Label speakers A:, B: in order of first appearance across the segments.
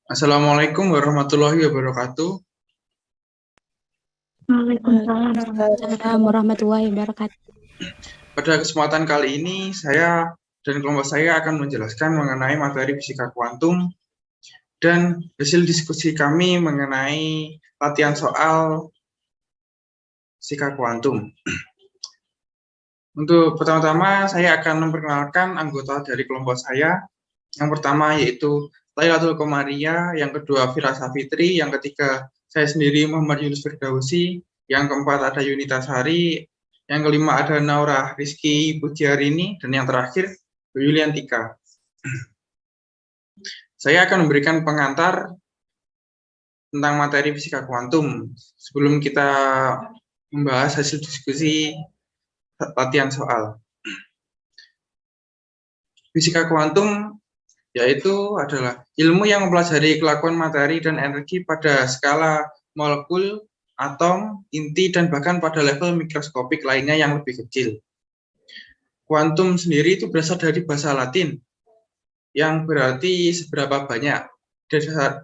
A: Assalamualaikum warahmatullahi wabarakatuh.
B: Waalaikumsalam
C: Waalaikumsalam warahmatullahi wabarakatuh.
A: Pada kesempatan kali ini, saya dan kelompok saya akan menjelaskan mengenai materi fisika kuantum dan hasil diskusi kami mengenai latihan soal fisika kuantum. Untuk pertama-tama, saya akan memperkenalkan anggota dari kelompok saya. Yang pertama yaitu Lailatul Qomaria, yang kedua Firasa Fitri, yang ketiga saya sendiri Muhammad Yunus Firdausi, yang keempat ada Yunita Sari, yang kelima ada Naura Rizky Pujiarini, dan yang terakhir Yuliantika. Saya akan memberikan pengantar tentang materi fisika kuantum sebelum kita membahas hasil diskusi latihan soal. Fisika kuantum yaitu adalah ilmu yang mempelajari kelakuan materi dan energi pada skala molekul, atom, inti, dan bahkan pada level mikroskopik lainnya yang lebih kecil. Kuantum sendiri itu berasal dari bahasa Latin, yang berarti seberapa banyak,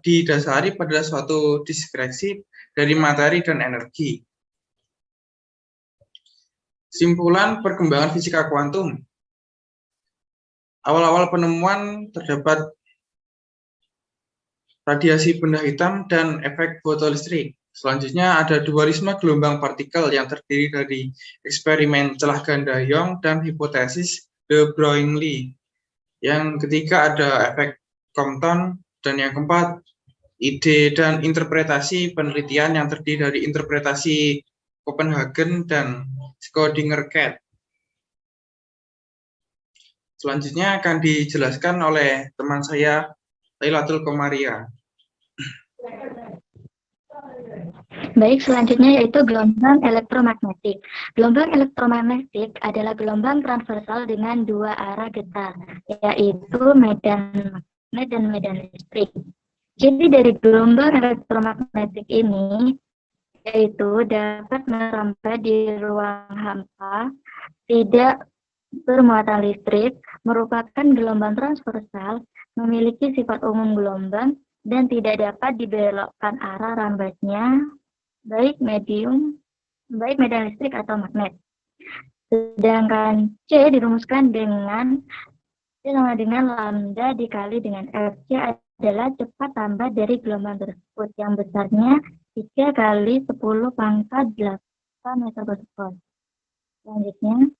A: didasari pada suatu diskresi dari materi dan energi. Simpulan perkembangan fisika kuantum. Awal-awal penemuan terdapat radiasi benda hitam dan efek fotolistrik. Selanjutnya ada dualisme gelombang partikel yang terdiri dari eksperimen celah ganda Young dan hipotesis de Broglie. Yang ketiga ada efek Compton, dan yang keempat ide dan interpretasi penelitian yang terdiri dari interpretasi Copenhagen dan Schrödinger-Cat. Selanjutnya akan dijelaskan oleh teman saya Lailatul Qomaria.
B: Baik, selanjutnya yaitu gelombang elektromagnetik. Gelombang elektromagnetik adalah gelombang transversal dengan dua arah getar, yaitu medan magnet dan medan listrik. Jadi dari gelombang elektromagnetik ini, yaitu dapat merampai di ruang hampa, tidak bermuatan listrik, merupakan gelombang transversal, memiliki sifat umum gelombang, dan tidak dapat dibelokkan arah rambatnya, baik medan listrik atau magnet. Sedangkan C dirumuskan sama dengan lambda dikali dengan F. C adalah cepat tambah dari gelombang tersebut, yang besarnya 3 kali 10 pangkat 8 meter per sekund. Selanjutnya,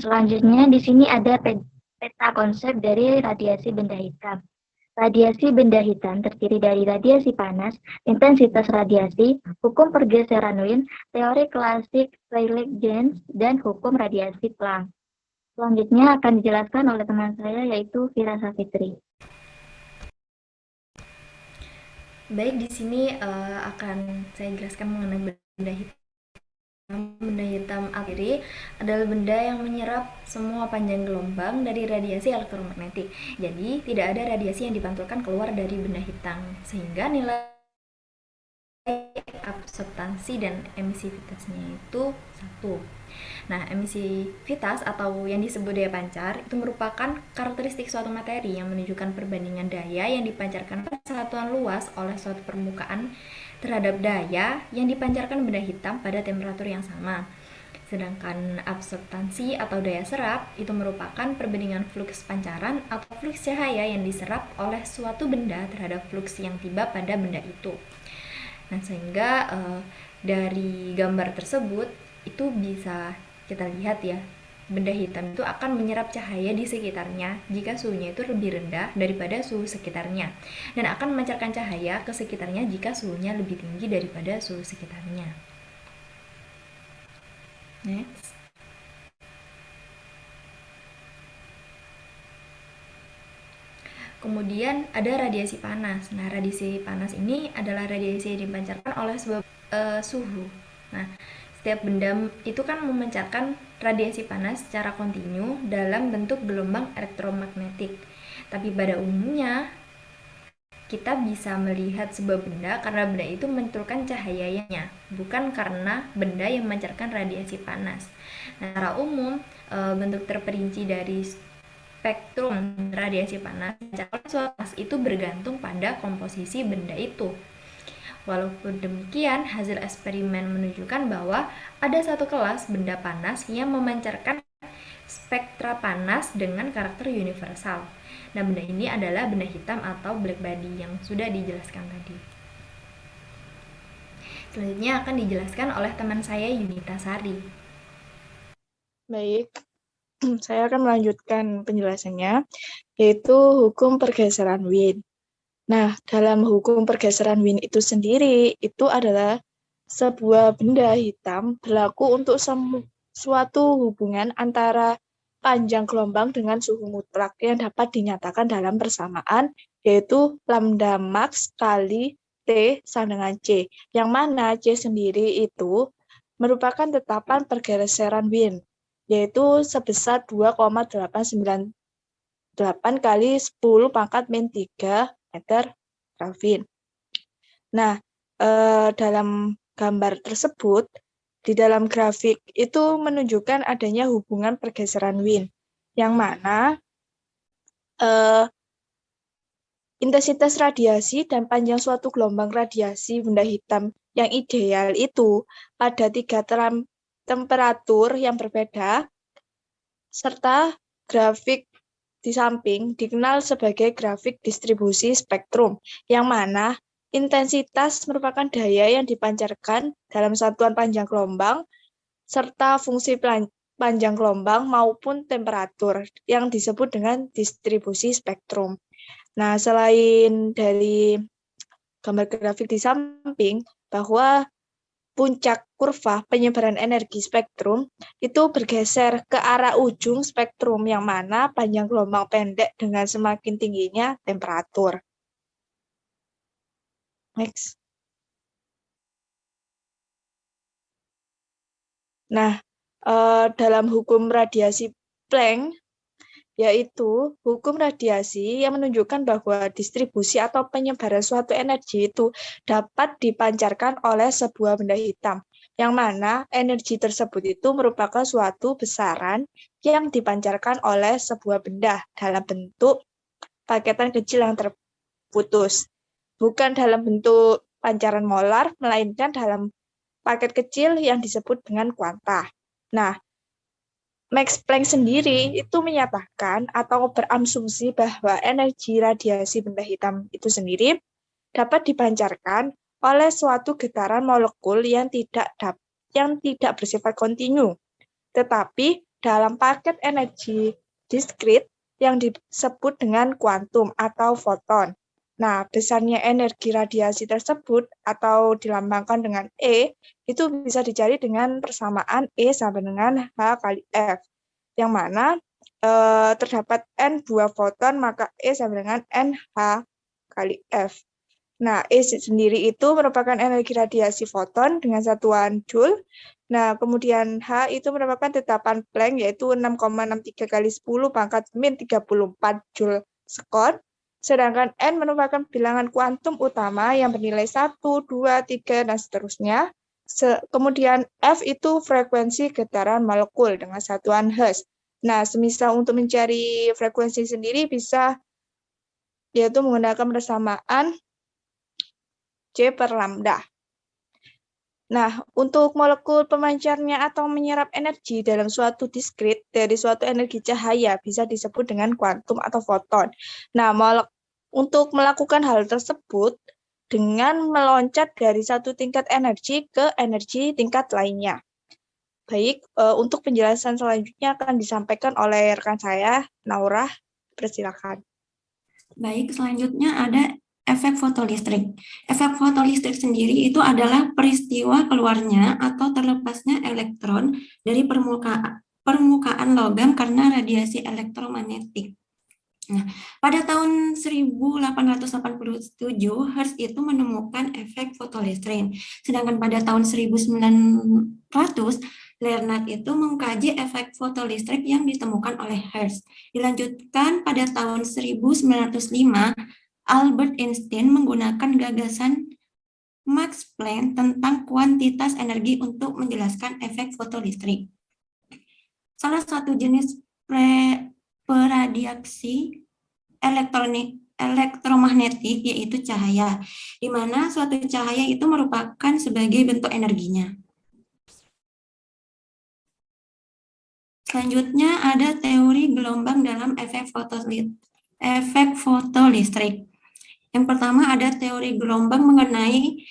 B: selanjutnya di sini ada peta konsep dari radiasi benda hitam. Radiasi benda hitam terdiri dari radiasi panas, intensitas radiasi, hukum pergeseran Wien, teori klasik Rayleigh-Jeans, dan hukum radiasi Planck. Selanjutnya akan dijelaskan oleh teman saya yaitu Firasa Fitri.
D: Baik, di sini akan saya jelaskan mengenai benda hitam. Benda hitam sendiri adalah benda yang menyerap semua panjang gelombang dari radiasi elektromagnetik. Jadi, tidak ada radiasi yang dipantulkan keluar dari benda hitam, sehingga nilai absorptansi dan emisivitasnya itu 1. Nah, emisivitas atau yang disebut daya pancar itu merupakan karakteristik suatu materi yang menunjukkan perbandingan daya yang dipancarkan pada satuan luas oleh suatu permukaan terhadap daya yang dipancarkan benda hitam pada temperatur yang sama. Sedangkan absorptansi atau daya serap itu merupakan perbandingan fluks pancaran atau fluks cahaya yang diserap oleh suatu benda terhadap fluks yang tiba pada benda itu. Nah, sehingga dari gambar tersebut itu bisa kita lihat ya, benda hitam itu akan menyerap cahaya di sekitarnya jika suhunya itu lebih rendah daripada suhu sekitarnya, dan akan memancarkan cahaya ke sekitarnya jika suhunya lebih tinggi daripada suhu sekitarnya. Next. Kemudian ada radiasi panas. Nah, radiasi panas ini adalah radiasi yang dipancarkan oleh sebuah suhu. Nah, setiap benda itu kan memancarkan radiasi panas secara kontinu dalam bentuk gelombang elektromagnetik. Tapi pada umumnya kita bisa melihat sebuah benda karena benda itu memancarkan cahayanya, bukan karena benda yang memancarkan radiasi panas. Nah, secara umum bentuk terperinci dari spektrum radiasi panas oleh suatu kelas itu bergantung pada komposisi benda itu. Walaupun demikian, hasil eksperimen menunjukkan bahwa ada satu kelas benda panas yang memancarkan spektra panas dengan karakter universal. Nah, benda ini adalah benda hitam atau black body yang sudah dijelaskan tadi. Selanjutnya akan dijelaskan oleh teman saya Yunita Sari.
E: Baik, saya akan melanjutkan penjelasannya, yaitu hukum pergeseran Wien. Nah, dalam hukum pergeseran Wien itu sendiri, itu adalah sebuah benda hitam berlaku untuk suatu hubungan antara panjang gelombang dengan suhu mutlak yang dapat dinyatakan dalam persamaan, yaitu lambda max kali T sama dengan C, yang mana C sendiri itu merupakan tetapan pergeseran Wien, yaitu sebesar 2,898 kali 10 pangkat min 3 meter Kelvin. Nah, dalam gambar tersebut, di dalam grafik itu menunjukkan adanya hubungan pergeseran Wien, yang mana intensitas radiasi dan panjang suatu gelombang radiasi benda hitam yang ideal itu pada 3 temperatur yang berbeda, serta grafik di samping dikenal sebagai grafik distribusi spektrum, yang mana intensitas merupakan daya yang dipancarkan dalam satuan panjang gelombang, serta fungsi panjang gelombang maupun temperatur yang disebut dengan distribusi spektrum. Nah, selain dari gambar grafik di samping, bahwa puncak kurva penyebaran energi spektrum itu bergeser ke arah ujung spektrum, yang mana panjang gelombang pendek dengan semakin tingginya temperatur. Next. Nah, dalam hukum radiasi Planck, yaitu hukum radiasi yang menunjukkan bahwa distribusi atau penyebaran suatu energi itu dapat dipancarkan oleh sebuah benda hitam, yang mana energi tersebut itu merupakan suatu besaran yang dipancarkan oleh sebuah benda dalam bentuk paketan kecil yang terputus, bukan dalam bentuk pancaran molar, melainkan dalam paket kecil yang disebut dengan kuanta. Nah, Max Planck sendiri itu menyatakan atau berasumsi bahwa energi radiasi benda hitam itu sendiri dapat dipancarkan oleh suatu getaran molekul yang tidak bersifat kontinu, tetapi dalam paket energi diskrit yang disebut dengan kuantum atau foton. Nah, besarnya energi radiasi tersebut atau dilambangkan dengan E itu bisa dicari dengan persamaan E sama dengan H kali F, yang mana terdapat N buah foton, maka E sama dengan NH kali F. Nah, E sendiri itu merupakan energi radiasi foton dengan satuan Joule. Nah, kemudian H itu merupakan tetapan Planck, yaitu 6,63 kali 10 pangkat min 34 Joule sekon. Sedangkan N merupakan bilangan kuantum utama yang bernilai 1, 2, 3, dan seterusnya. Kemudian F itu frekuensi getaran molekul dengan satuan Hertz. Nah, semisal untuk mencari frekuensi sendiri bisa yaitu menggunakan persamaan C per lambda. Nah, untuk molekul pemancarnya atau menyerap energi dalam suatu diskrit dari suatu energi cahaya bisa disebut dengan kuantum atau foton. Nah, untuk melakukan hal tersebut dengan meloncat dari satu tingkat energi ke energi tingkat lainnya. Baik, untuk penjelasan selanjutnya akan disampaikan oleh rekan saya, Naura. Persilakan.
F: Baik, selanjutnya ada efek fotolistrik. Efek fotolistrik sendiri itu adalah peristiwa keluarnya atau terlepasnya elektron dari permukaan logam karena radiasi elektromagnetik. Nah, pada tahun 1887, Hertz itu menemukan efek fotolistrik. Sedangkan pada tahun 1900, Leonard itu mengkaji efek fotolistrik yang ditemukan oleh Hertz. Dilanjutkan pada tahun 1905, Albert Einstein menggunakan gagasan Max Planck tentang kuantitas energi untuk menjelaskan efek fotolistrik. Salah satu jenis peradiaksi elektromagnetik yaitu cahaya, di mana suatu cahaya itu merupakan sebagai bentuk energinya. Selanjutnya ada teori gelombang dalam efek fotolistrik. Yang pertama ada teori gelombang mengenai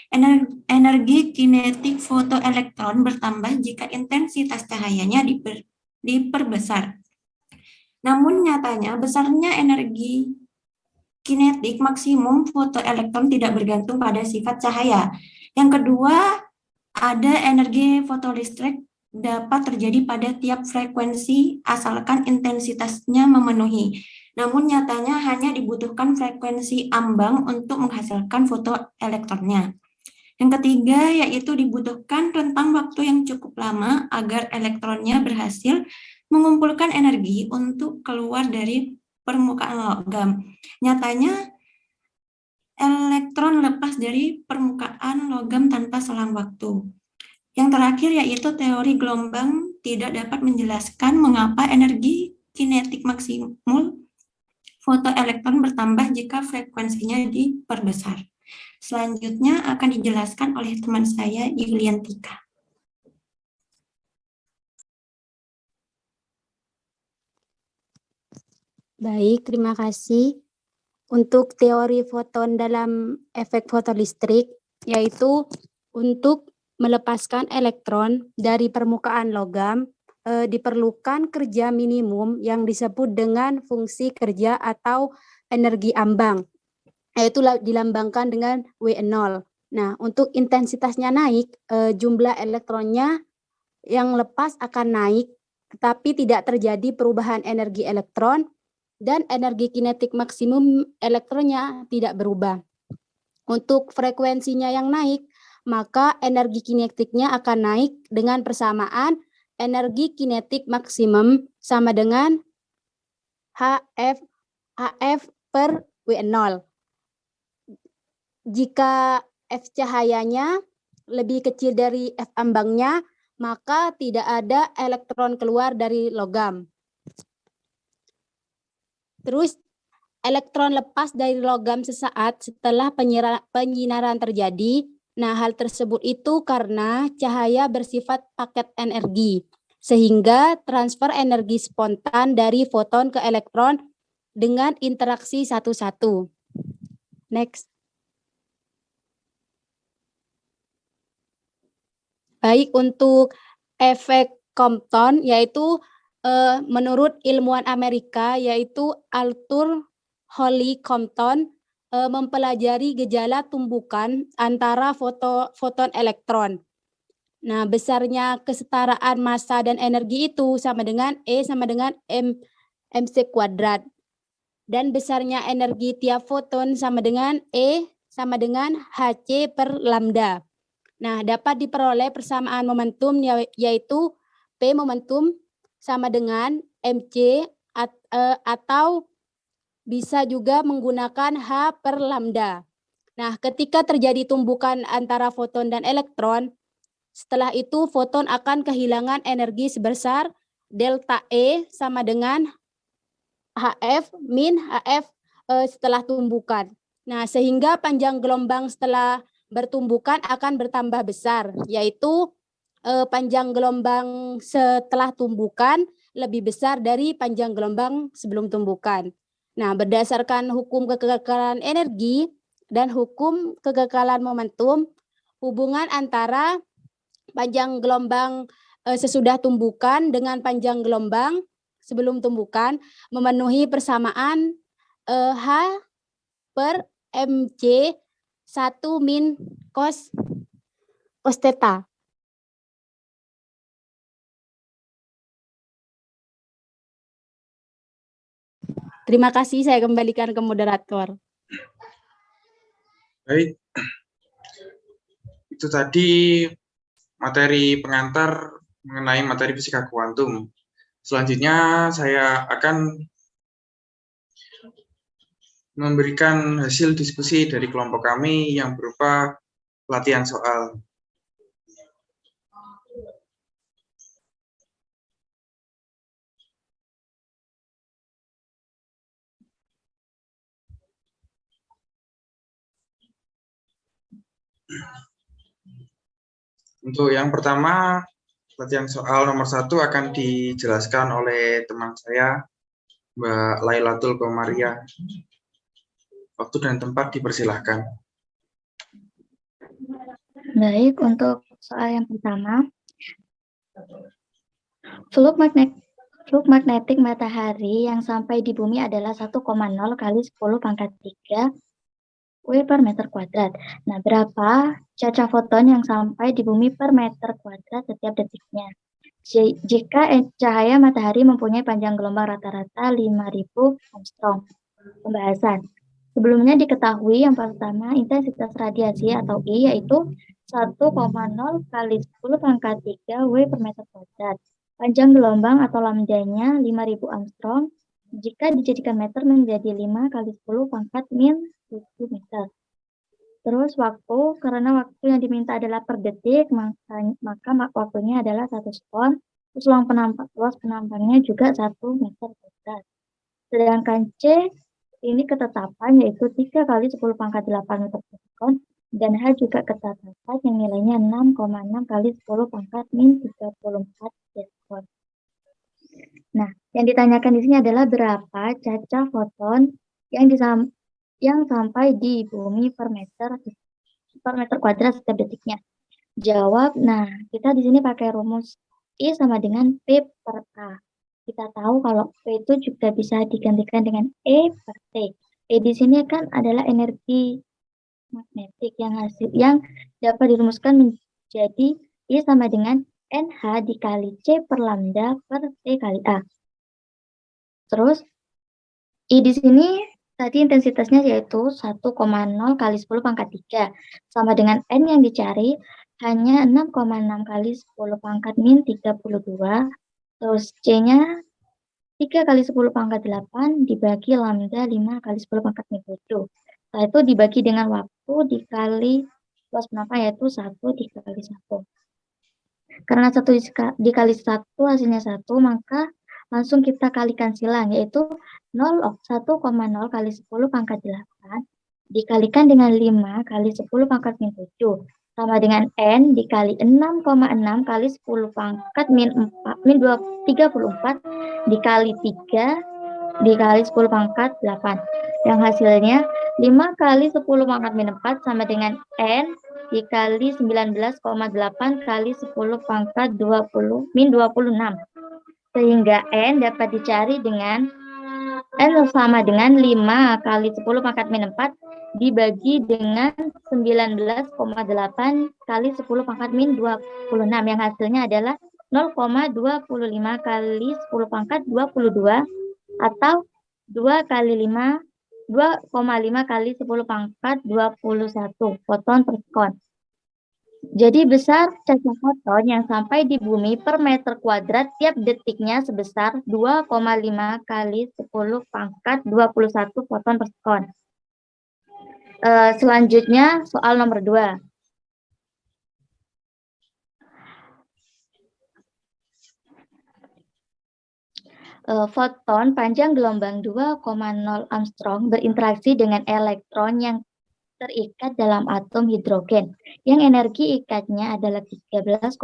F: energi kinetik fotoelektron bertambah jika intensitas cahayanya diperbesar. Namun nyatanya besarnya energi kinetik maksimum fotoelektron tidak bergantung pada sifat cahaya. Yang kedua, ada energi fotolistrik dapat terjadi pada tiap frekuensi asalkan intensitasnya memenuhi. Namun nyatanya hanya dibutuhkan frekuensi ambang untuk menghasilkan fotoelektronnya. Yang ketiga, yaitu dibutuhkan rentang waktu yang cukup lama agar elektronnya berhasil mengumpulkan energi untuk keluar dari permukaan logam. Nyatanya, elektron lepas dari permukaan logam tanpa selang waktu. Yang terakhir yaitu teori gelombang tidak dapat menjelaskan mengapa energi kinetik maksimum fotoelektron bertambah jika frekuensinya diperbesar. Selanjutnya akan dijelaskan oleh teman saya, Yuliantika.
C: Baik, terima kasih. Untuk teori foton dalam efek fotolistrik, yaitu untuk melepaskan elektron dari permukaan logam, diperlukan kerja minimum yang disebut dengan fungsi kerja atau energi ambang, yaitu dilambangkan dengan W0. Nah, untuk intensitasnya naik, jumlah elektronnya yang lepas akan naik, tetapi tidak terjadi perubahan energi elektron, dan energi kinetik maksimum elektronnya tidak berubah. Untuk frekuensinya yang naik, maka energi kinetiknya akan naik dengan persamaan energi kinetik maksimum sama dengan HF per W0. Jika F cahayanya lebih kecil dari F ambangnya, maka tidak ada elektron keluar dari logam. Terus elektron lepas dari logam sesaat setelah penyinaran terjadi. Nah, hal tersebut itu karena cahaya bersifat paket energi, sehingga transfer energi spontan dari foton ke elektron dengan interaksi satu-satu. Next. Baik, untuk efek Compton, yaitu menurut ilmuwan Amerika, yaitu Arthur Holly Compton, mempelajari gejala tumbukan antara foton elektron. Nah, besarnya kesetaraan massa dan energi itu sama dengan E sama dengan mc kuadrat. Dan besarnya energi tiap foton sama dengan E sama dengan hc per lambda. Nah, dapat diperoleh persamaan momentum yaitu P momentum sama dengan mc atau bisa juga menggunakan H per lambda. Nah, ketika terjadi tumbukan antara foton dan elektron, setelah itu foton akan kehilangan energi sebesar delta E sama dengan HF min HF setelah tumbukan. Nah, sehingga panjang gelombang setelah bertumbukan akan bertambah besar, yaitu panjang gelombang setelah tumbukan lebih besar dari panjang gelombang sebelum tumbukan. Nah, berdasarkan hukum kekekalan energi dan hukum kekekalan momentum, hubungan antara panjang gelombang sesudah tumbukan dengan panjang gelombang sebelum tumbukan memenuhi persamaan H per mc 1 min cos theta. Terima kasih, saya kembalikan ke moderator.
A: Baik, itu tadi materi pengantar mengenai materi fisika kuantum. Selanjutnya saya akan memberikan hasil diskusi dari kelompok kami yang berupa pelatihan soal. Untuk yang pertama, pelatihan soal nomor 1 akan dijelaskan oleh teman saya, Mbak Lailatul Komaria. Waktu dan tempat dipersilahkan.
B: Baik, untuk soal yang pertama, fluk magnetik matahari yang sampai di bumi adalah 1,0 kali 10 pangkat 3 W per meter kuadrat. Nah, berapa caca foton yang sampai di bumi per meter kuadrat setiap detiknya? Jika cahaya matahari mempunyai panjang gelombang rata-rata 5.000 Armstrong. Pembahasan. Sebelumnya diketahui yang pertama intensitas radiasi atau I yaitu 1,0 kali 10 pangkat 3 W per meter kuadrat. Panjang gelombang atau lambdanya 5.000 Armstrong. Jika dijadikan meter menjadi 5 kali 10 pangkat min 7 meter. Terus waktu, karena waktu yang diminta adalah per detik, maka waktunya adalah 1 sekon. Terus luas penampangnya juga 1 meter kuadrat. Sedangkan C ini ketetapan yaitu 3 kali 10 pangkat 8 meter per sekon. Dan H juga ketetapan yang nilainya 6,6 kali 10 pangkat min 34 sekon. Nah, yang ditanyakan di sini adalah berapa caca foton yang sampai di bumi per meter kuadrat setiap detiknya. Jawab, nah kita di sini pakai rumus I sama dengan P per A. Kita tahu kalau P itu juga bisa digantikan dengan E per T. E di sini kan adalah energi magnetik yang dapat dirumuskan menjadi I sama dengan NH dikali C per lambda per T kali A. Terus I di sini tadi intensitasnya yaitu 1,0 kali 10 pangkat 3. Sama dengan N yang dicari hanya 6,6 kali 10 pangkat min 32. Terus C-nya 3 kali 10 pangkat 8 dibagi lambda 5 kali 10 pangkat min 7. Setelah itu dibagi dengan waktu dikali luas penampang yaitu 1 dikali 1. Karena 1 dikali 1 hasilnya 1, maka langsung kita kalikan silang, yaitu 1,0 kali 10 pangkat 8 dikalikan dengan 5 kali 10 pangkat min 7 sama dengan N dikali 6,6 kali 10 pangkat min 34 dikali 3 dikali 10 pangkat 8. Yang hasilnya 5 kali 10 pangkat min 4 sama dengan N dikali 19,8 kali 10 pangkat 20 min 26. Sehingga N dapat dicari dengan N sama dengan 5 kali 10 pangkat min 4 dibagi dengan 19,8 kali 10 pangkat min 26. Yang hasilnya adalah 0,25 kali 10 pangkat 22 atau 2,5 kali 10 pangkat 21 foton per sekon. Jadi besar caca foton yang sampai di bumi per meter kuadrat tiap detiknya sebesar 2,5 kali 10 pangkat 21 foton per sekon. Selanjutnya soal nomor 2. Foton panjang gelombang 2,0 Armstrong berinteraksi dengan elektron yang terikat dalam atom hidrogen yang energi ikatnya adalah 13,6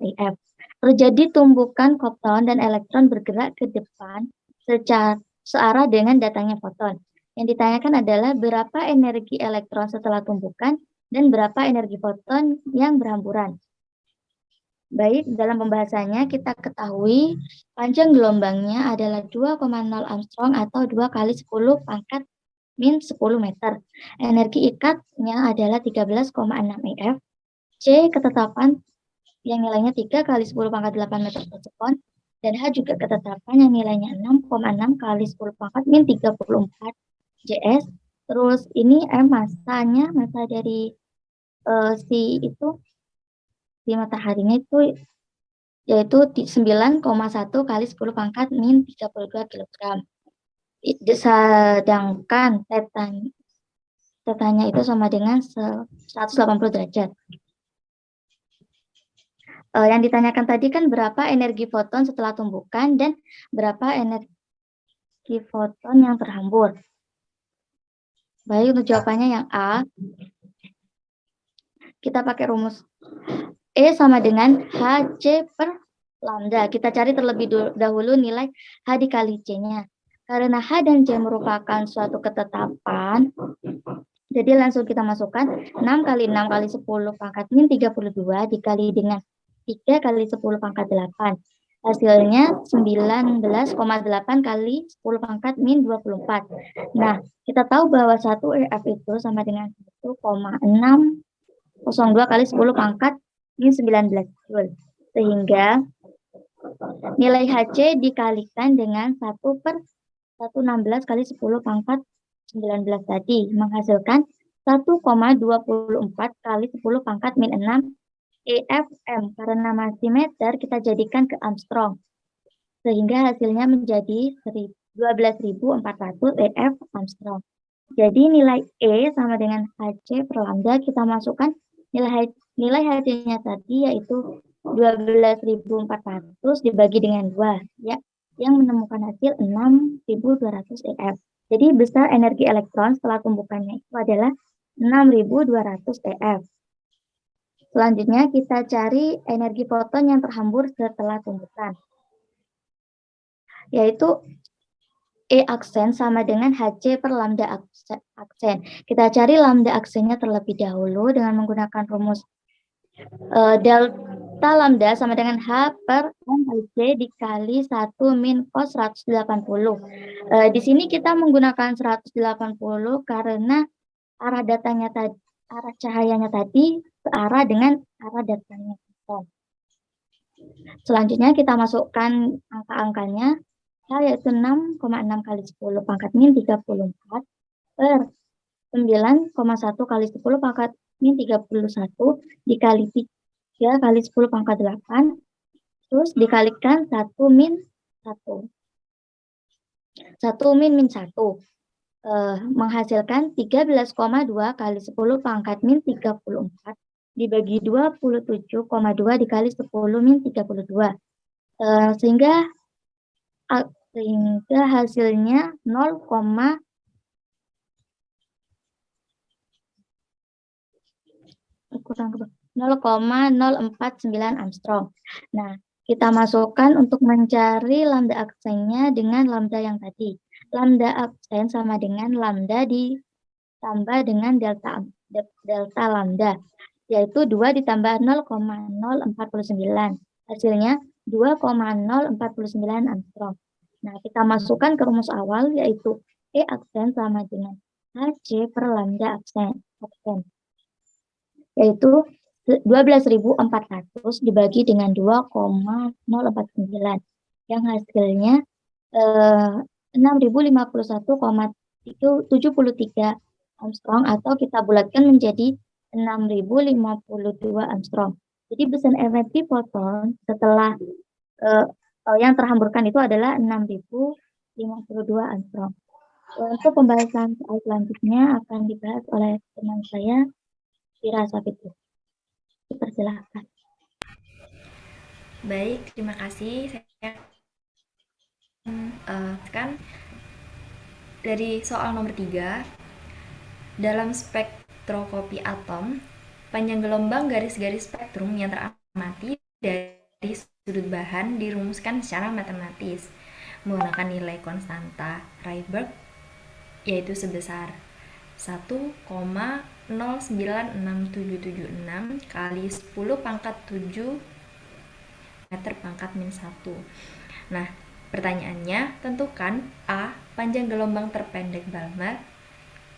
B: eF. Terjadi tumbukan kopton dan elektron bergerak ke depan searah dengan datangnya foton. Yang ditanyakan adalah berapa energi elektron setelah tumbukan dan berapa energi foton yang berhamburan. Baik, dalam pembahasannya kita ketahui panjang gelombangnya adalah 2,0 Armstrong atau 2 kali 10 pangkat min 10 meter. Energi ikatnya adalah 13,6 eF. C ketetapan yang nilainya 3 kali 10 pangkat 8 meter per sekon. Dan H juga ketetapan yang nilainya 6,6 kali 10 pangkat min 34 JS. Terus ini masa dari si mataharinya itu yaitu 9,1 kali 10 pangkat min 32 kg. Sedangkan tetanya itu sama dengan 180 derajat. Yang ditanyakan tadi kan berapa energi foton setelah tumbukan dan berapa energi foton yang terhambur. Baik, untuk jawabannya yang A, kita pakai rumus E sama dengan HC per lambda. Kita cari terlebih dahulu nilai H dikali C-nya. Karena H dan C merupakan suatu ketetapan, jadi langsung kita masukkan 6 kali 6 kali 10 pangkat min 32 dikali dengan 3 kali 10 pangkat 8. Hasilnya 19,8 kali 10 pangkat min 24. Nah, kita tahu bahwa 1 EF itu sama dengan 1,602 kali 10 pangkat min 19 Joule. Sehingga nilai HC dikalikan dengan 1 per 116 kali 10 pangkat 19 tadi, menghasilkan 1,24 kali 10 pangkat min 6 EFM. Karena masih meter, kita jadikan ke Armstrong. Sehingga hasilnya menjadi 12.400 EF Armstrong. Jadi nilai E sama dengan HC per lambda, kita masukkan nilai HC-nya tadi yaitu 12.400 dibagi dengan 2, ya, yang menemukan hasil 6.200 EF. Jadi besar energi elektron setelah tumbukannya itu adalah 6.200 EF. Selanjutnya kita cari energi foton yang terhambur setelah tumbukan, yaitu E aksen sama dengan HC per lambda aksen. Kita cari lambda aksennya terlebih dahulu dengan menggunakan rumus delta lambda sama dengan H per M kali C dikali 1 min cos 180. Di sini kita menggunakan 180 karena arah cahayanya tadi searah dengan arah datangnya. Selanjutnya kita masukkan angka-angkanya. H yaitu 6,6 kali 10 pangkat min 34 per 9,1 kali 10 pangkat min 31 dikali 3 kali 10 pangkat 8 terus dikalikan 1 min 1 min 1 menghasilkan 13,2 kali 10 pangkat min 34 dibagi 27,2 dikali 10 min 32 sehingga hasilnya 0,049 Armstrong. Nah, kita masukkan untuk mencari lambda aksennya dengan lambda yang tadi. Lambda aksen sama dengan lambda ditambah dengan delta lambda, yaitu 2 ditambah 0,049. Hasilnya 2,049 Armstrong. Nah, kita masukkan ke rumus awal, yaitu E aksen sama dengan HC per lambda aksen, yaitu 12.400 dibagi dengan 2,049, yang hasilnya 6.051,73 Armstrong, atau kita bulatkan menjadi 6.052 Armstrong. Jadi besar energi foton setelah yang terhamburkan itu adalah 6.052 Armstrong. Untuk pembahasan soal selanjutnya akan dibahas oleh teman saya, Fira Safitur. Dipersilakan.
D: Baik, terima kasih. Saya kan dari soal nomor 3, dalam spektroskopi atom, panjang gelombang garis-garis spektrum yang teramati dari sudut bahan dirumuskan secara matematis menggunakan nilai konstanta Rydberg, yaitu sebesar 1,096776 kali 10 pangkat 7 meter pangkat min 1. Nah, pertanyaannya, tentukan A. Panjang gelombang terpendek Balmer,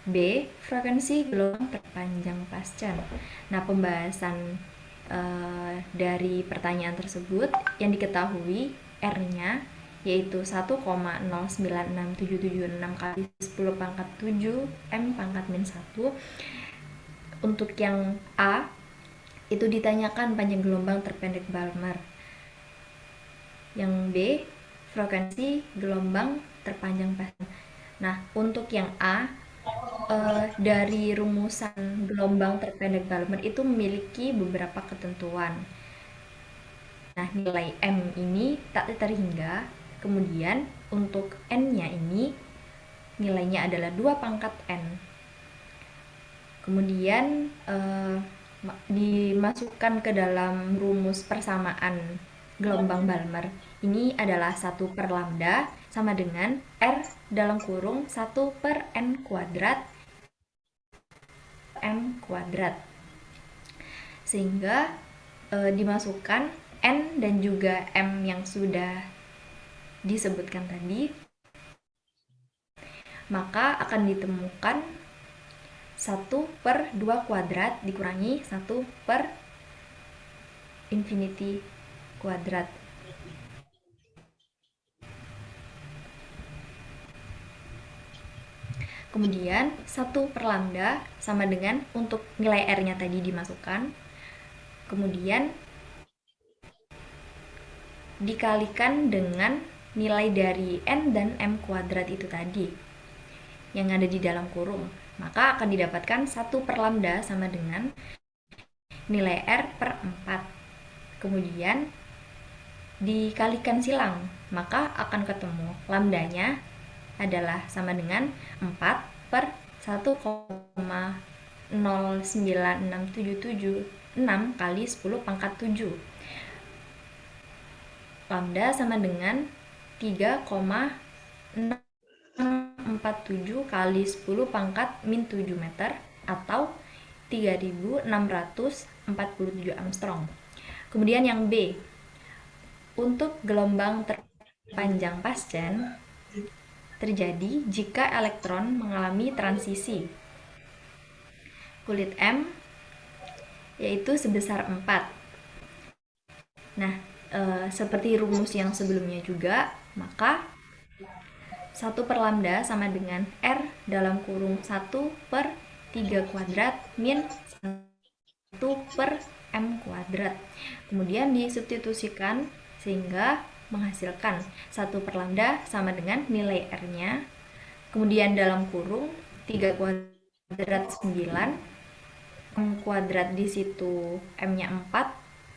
D: B. Frekuensi gelombang terpanjang Paschen. Nah, pembahasan dari pertanyaan tersebut yang diketahui R-nya yaitu 1,096776 kali 10 pangkat 7 M pangkat min 1. Untuk yang A, itu ditanyakan panjang gelombang terpendek Balmer. Yang B, frekuensi gelombang terpanjang Pascal. Nah, untuk yang A, dari rumusan gelombang terpendek Balmer itu memiliki beberapa ketentuan. Nah, nilai M ini tak terhingga. Kemudian untuk N-nya ini nilainya adalah 2 pangkat N. Kemudian dimasukkan ke dalam rumus persamaan gelombang Balmer. Ini adalah 1 per lambda sama dengan R dalam kurung 1 per N kuadrat M kuadrat. Sehingga dimasukkan N dan juga M yang sudah disebutkan tadi, maka akan ditemukan 1 per 2 kuadrat dikurangi 1 per infinity kuadrat. Kemudian 1 per lambda sama dengan untuk nilai R-nya tadi dimasukkan. Kemudian dikalikan dengan nilai dari N dan M kuadrat itu tadi yang ada di dalam kurung. Maka akan didapatkan 1 per lambda sama dengan nilai R per 4. Kemudian dikalikan silang, maka akan ketemu lambdanya adalah sama dengan 4 per 1,09677 kali 10 pangkat 7. Lambda sama dengan 3,647 kali 10 pangkat min 7 meter atau 3647 Armstrong. Kemudian yang B, untuk gelombang terpanjang Pascal terjadi jika elektron mengalami transisi kulit M yaitu sebesar 4. Nah, seperti rumus yang sebelumnya juga, maka 1 per lambda sama dengan R dalam kurung 1 per 3 kuadrat min 1 per M kuadrat. Kemudian disubstitusikan sehingga menghasilkan 1 per lambda sama dengan nilai R-nya. Kemudian dalam kurung 3 kuadrat 9, M kuadrat di situ M-nya 4,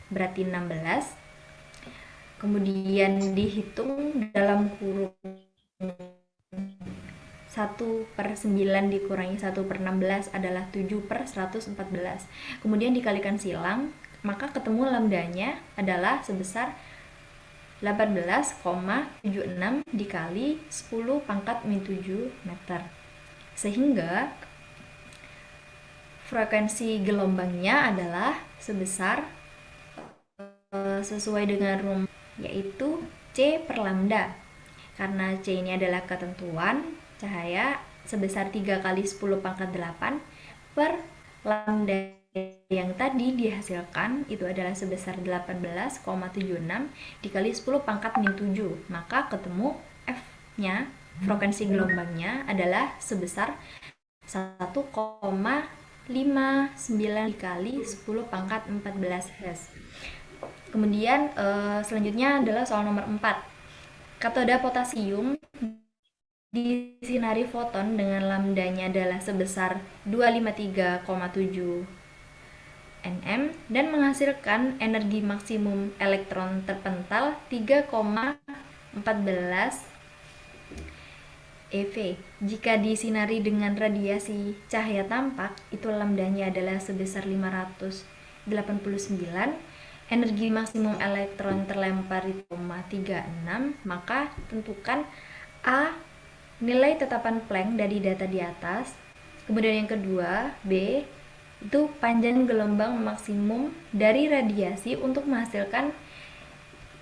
D: berarti 16. Kemudian dihitung dalam kurung 1 per 9 dikurangi 1 per 16 adalah 7 per 114. Kemudian dikalikan silang, maka ketemu lambdanya adalah sebesar 18,76 dikali 10 pangkat min 7 meter. Sehingga frekuensi gelombangnya adalah sebesar sesuai dengan rumus yaitu C per lambda. Karena C ini adalah ketentuan cahaya sebesar 3 kali 10 pangkat 8 per lambda yang tadi dihasilkan itu adalah sebesar 18,76 dikali 10 pangkat min 7. Maka ketemu F-nya, frekuensi gelombangnya adalah sebesar 1,59 dikali 10 pangkat 14 Hz. Kemudian selanjutnya adalah soal nomor 4. Katoda potasium disinari foton dengan lambdanya adalah sebesar 253,7 nm dan menghasilkan energi maksimum elektron terpental 3,14 eV. Jika disinari dengan radiasi cahaya tampak, itu lambdanya adalah sebesar 589. Energi maksimum elektron terlempar itu 36, maka tentukan A, nilai tetapan Planck dari data di atas. Kemudian yang kedua, B, itu panjang gelombang maksimum dari radiasi untuk menghasilkan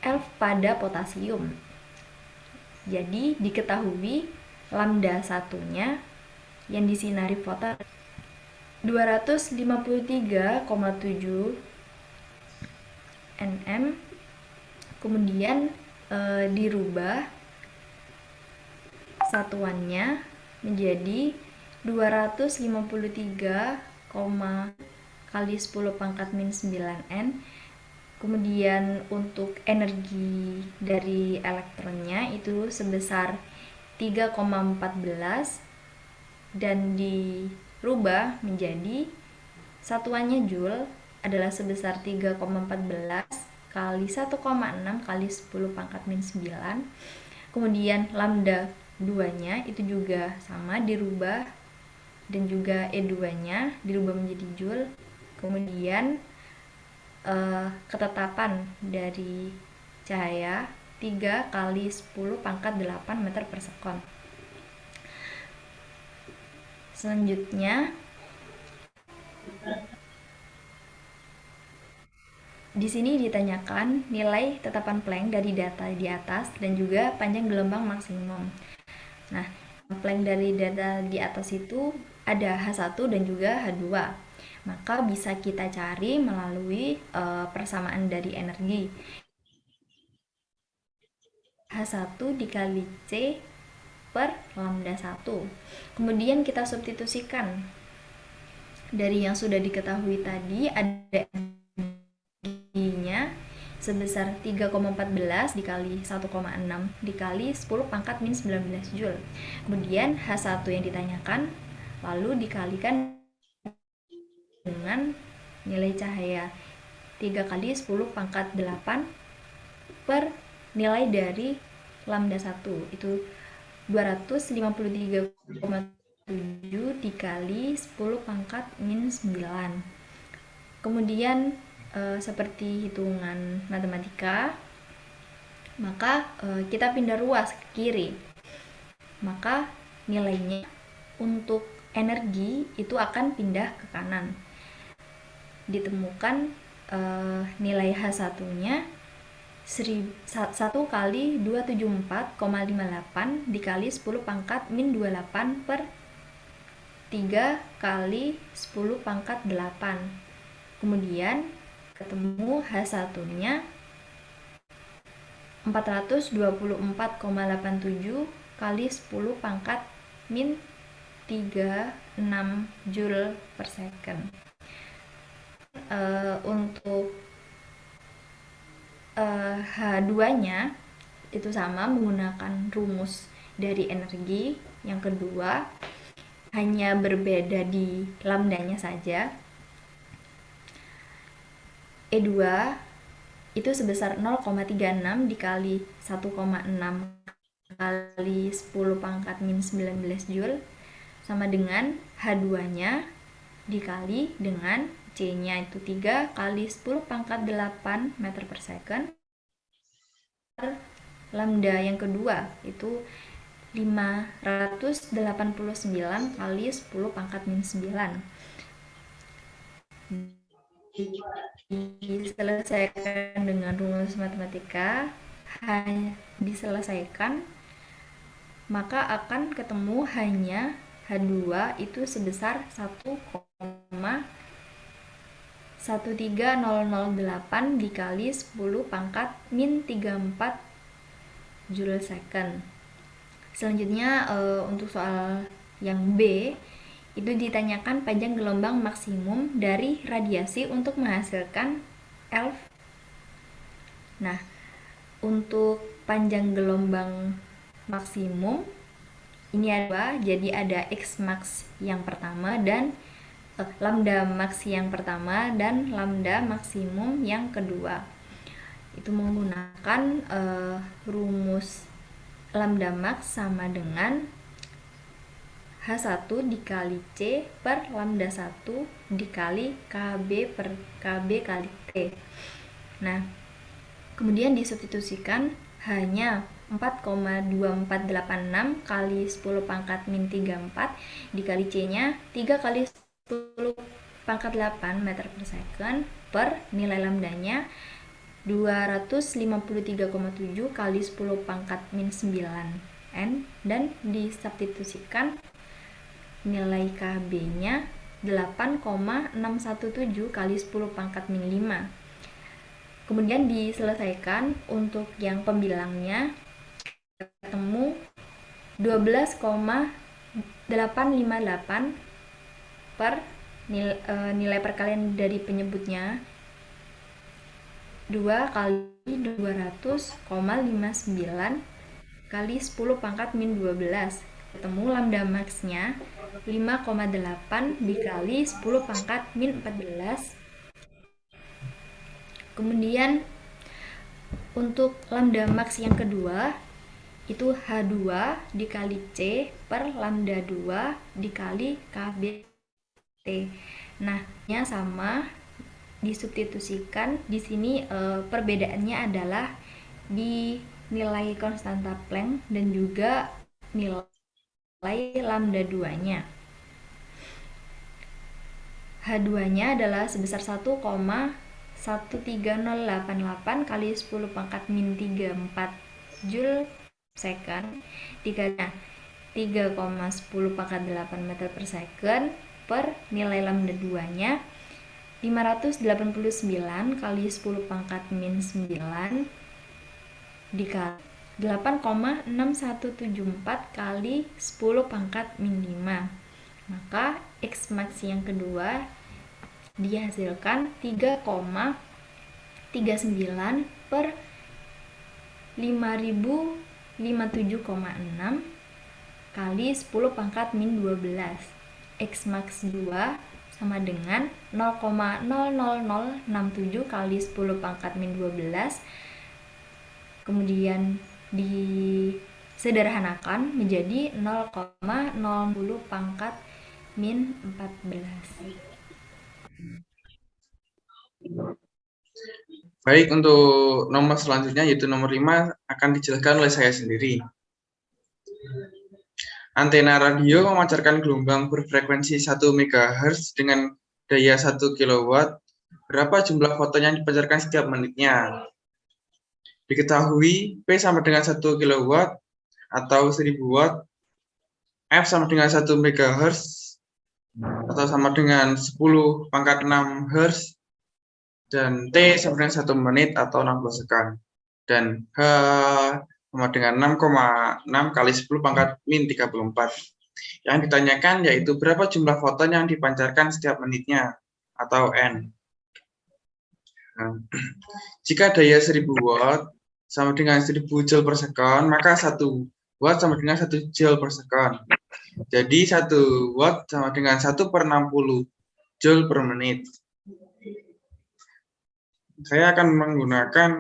D: ELF pada potasium. Jadi diketahui lambda satunya yang disinari foton 253,7 nm. Kemudian dirubah satuannya menjadi 253, kali 10 pangkat min 9N. Kemudian untuk energi dari elektronnya itu sebesar 3,14 dan dirubah menjadi satuannya Joule adalah sebesar 3,14 kali 1,6 kali 10 pangkat min 9. Kemudian lambda 2-nya itu juga sama dirubah, dan juga E2-nya dirubah menjadi Joule. Kemudian ketetapan dari cahaya 3 kali 10 pangkat 8 meter per sekon. Selanjutnya di sini ditanyakan nilai tetapan Planck dari data di atas dan juga panjang gelombang maksimum. Nah, Planck dari data di atas itu ada H1 dan juga H2. Maka bisa kita cari melalui persamaan dari energi. H1 dikali C per lambda 1. Kemudian kita substitusikan. Dari yang sudah diketahui tadi ada energinya sebesar 3,14 dikali 1,6 dikali 10 pangkat min 19 Joule. Kemudian H1 yang ditanyakan lalu dikalikan dengan nilai cahaya 3 kali 10 pangkat 8 per nilai dari lambda 1 itu 253,7 dikali 10 pangkat min 9. Kemudian seperti hitungan matematika, maka kita pindah ruas ke kiri, maka nilainya untuk energi itu akan pindah ke kanan. Ditemukan nilai H1-nya 1 kali 274,58 dikali 10 pangkat min 28 per 3 kali 10 pangkat 8. Kemudian ketemu H1-nya 424,87 kali 10 pangkat min 36 Joule per second. Untuk H2-nya itu sama menggunakan rumus dari energi. Yang kedua, hanya berbeda di lambdanya saja. E2 itu sebesar 0,36 dikali 1,6 kali 10 pangkat min 19 Joule sama dengan H2-nya dikali dengan C-nya itu 3 kali 10 pangkat 8 meter per second. Lambda yang kedua itu 589 kali 10 pangkat min 9. Diselesaikan dengan rumus matematika, diselesaikan, maka akan ketemu hanya H2 itu sebesar 1,13008 dikali 10 pangkat min 34 Joule second. Selanjutnya untuk soal yang B itu ditanyakan panjang gelombang maksimum dari radiasi untuk menghasilkan ELF. Nah, untuk panjang gelombang maksimum ini ada, jadi ada X max yang pertama dan lambda max yang pertama dan lambda maksimum yang kedua. Itu menggunakan rumus lambda max sama dengan H1 dikali C per lambda 1 dikali KB per KB kali T. Nah, kemudian disubstitusikan hanya 4,2486 kali 10 pangkat min 34 dikali C-nya 3 kali 10 pangkat 8 meter per second per nilai lambdanya 253,7 kali 10 pangkat min 9N dan disubstitusikan nilai KB-nya 8,617 kali 10 pangkat min 5. Kemudian diselesaikan untuk yang pembilangnya ketemu 12,858 per nilai perkalian dari penyebutnya 2 kali 200,59 kali 10 pangkat min 12. Ketemu lambda max-nya 5,8 dikali 10 pangkat min 14. Kemudian untuk lambda max yang kedua itu H2 dikali C per lambda 2 dikali KBT. Nah, nya sama, disubstitusikan. Di sini perbedaannya adalah di nilai konstanta Planck dan juga nilai lambda 2-nya. H2-nya adalah sebesar 1,13088 kali 10 pangkat min 34 Joule second dikali 3,10 pangkat 8 meter per second per nilai lambda 2-nya 589 kali 10 pangkat min 9 dikali 8,6174 kali 10 pangkat min 5. Maka X max yang kedua dihasilkan 3,39 per 5057,6 kali 10 pangkat min 12. X max 2 sama dengan 0,00067 kali 10 pangkat min 12. Kemudian disederhanakan menjadi 0,010 pangkat min 14.
A: Baik, untuk nomor selanjutnya yaitu nomor 5 akan dijelaskan oleh saya sendiri. Antena radio memancarkan gelombang berfrekuensi 1 MHz dengan daya 1 kW. Berapa jumlah foton yang dipancarkan setiap menitnya? Diketahui P sama dengan 1 kW atau 1000 watt, F sama dengan 1 MHz atau sama dengan 10 pangkat 6 Hz, dan T sama dengan 1 menit atau 60 sekund, dan H sama dengan 6,6 kali 10 pangkat min 34. Yang ditanyakan yaitu berapa jumlah foton yang dipancarkan setiap menitnya atau N. Jika daya 1000 watt sama dengan 1000 joule per second, maka 1 watt sama dengan 1 joule per second. Jadi 1 watt sama dengan 1/60 joule per menit. Saya akan menggunakan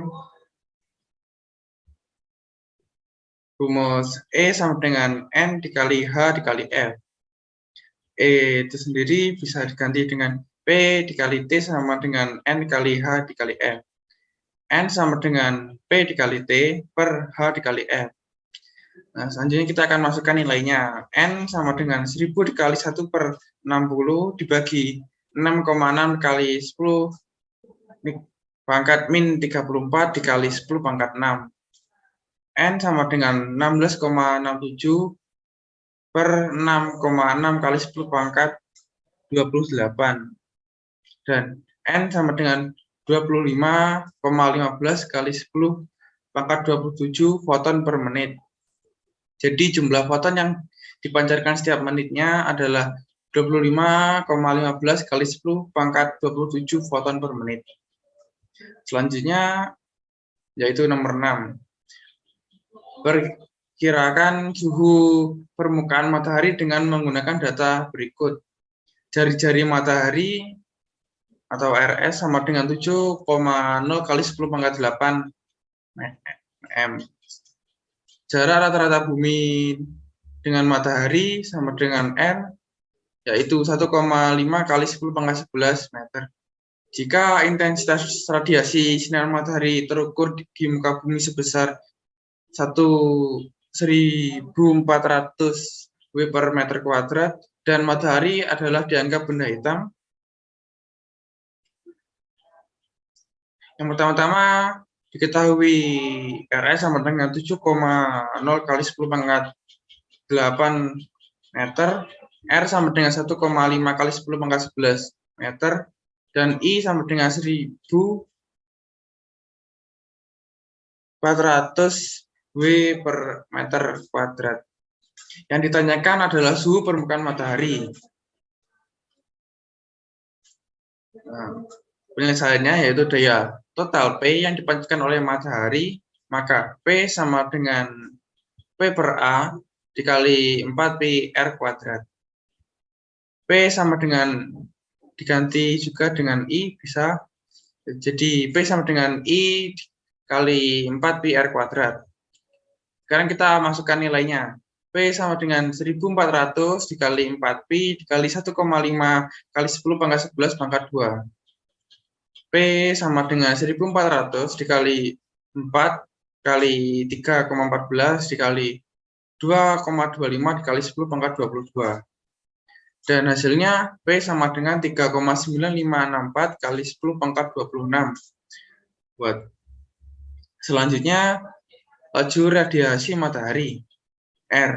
A: rumus E sama dengan N dikali H dikali F. E itu sendiri bisa diganti dengan P dikali T sama dengan N dikali H dikali F. N sama dengan P dikali T per H dikali F. Nah, selanjutnya kita akan masukkan nilainya. N sama dengan 1000 dikali 1/60 dibagi 6,6 kali 10 pangkat min 34 dikali 10 pangkat 6. N sama dengan 16,67 per 6,6 kali 10 pangkat 28. Dan N sama dengan 25,15 kali 10 pangkat 27 foton per menit. Jadi jumlah foton yang dipancarkan setiap menitnya adalah 25,15 kali 10 pangkat 27 foton per menit. Selanjutnya yaitu nomor 6. Perkirakan suhu permukaan matahari dengan menggunakan data berikut. Jari-jari matahari atau RS sama dengan 7,0 kali 10 pangkat 8 m. Jarak rata-rata bumi dengan matahari sama dengan R, yaitu 1,5 kali 10 pangkat 11 meter. Jika intensitas radiasi sinar matahari terukur di muka bumi sebesar 1.400 W per meter kuadrat dan matahari adalah dianggap benda hitam, yang pertama-tama diketahui RS sama dengan 7,0 kali 10 pangkat 8 meter, R sama dengan 1,5 kali 10 pangkat 11 meter, dan I sama dengan 1000 400 W per meter kuadrat. Yang ditanyakan adalah suhu permukaan matahari. Nah, penyelesaiannya yaitu daya total P yang dipancarkan oleh matahari, maka P sama dengan P per A dikali 4 pi R kuadrat. P sama dengan, diganti juga dengan I, bisa jadi P sama dengan I kali 4 pi R kuadrat. Sekarang kita masukkan nilainya. P sama dengan 1400 dikali 4 pi dikali 1,5 kali 10 pangkat 11 pangkat 2. P sama dengan 1400 dikali 4 kali 3,14 dikali 2,25 dikali 10 pangkat 22. Dan hasilnya P sama dengan 3,9564 kali 10 pangkat 26 watt. Selanjutnya, laju radiasi matahari, R.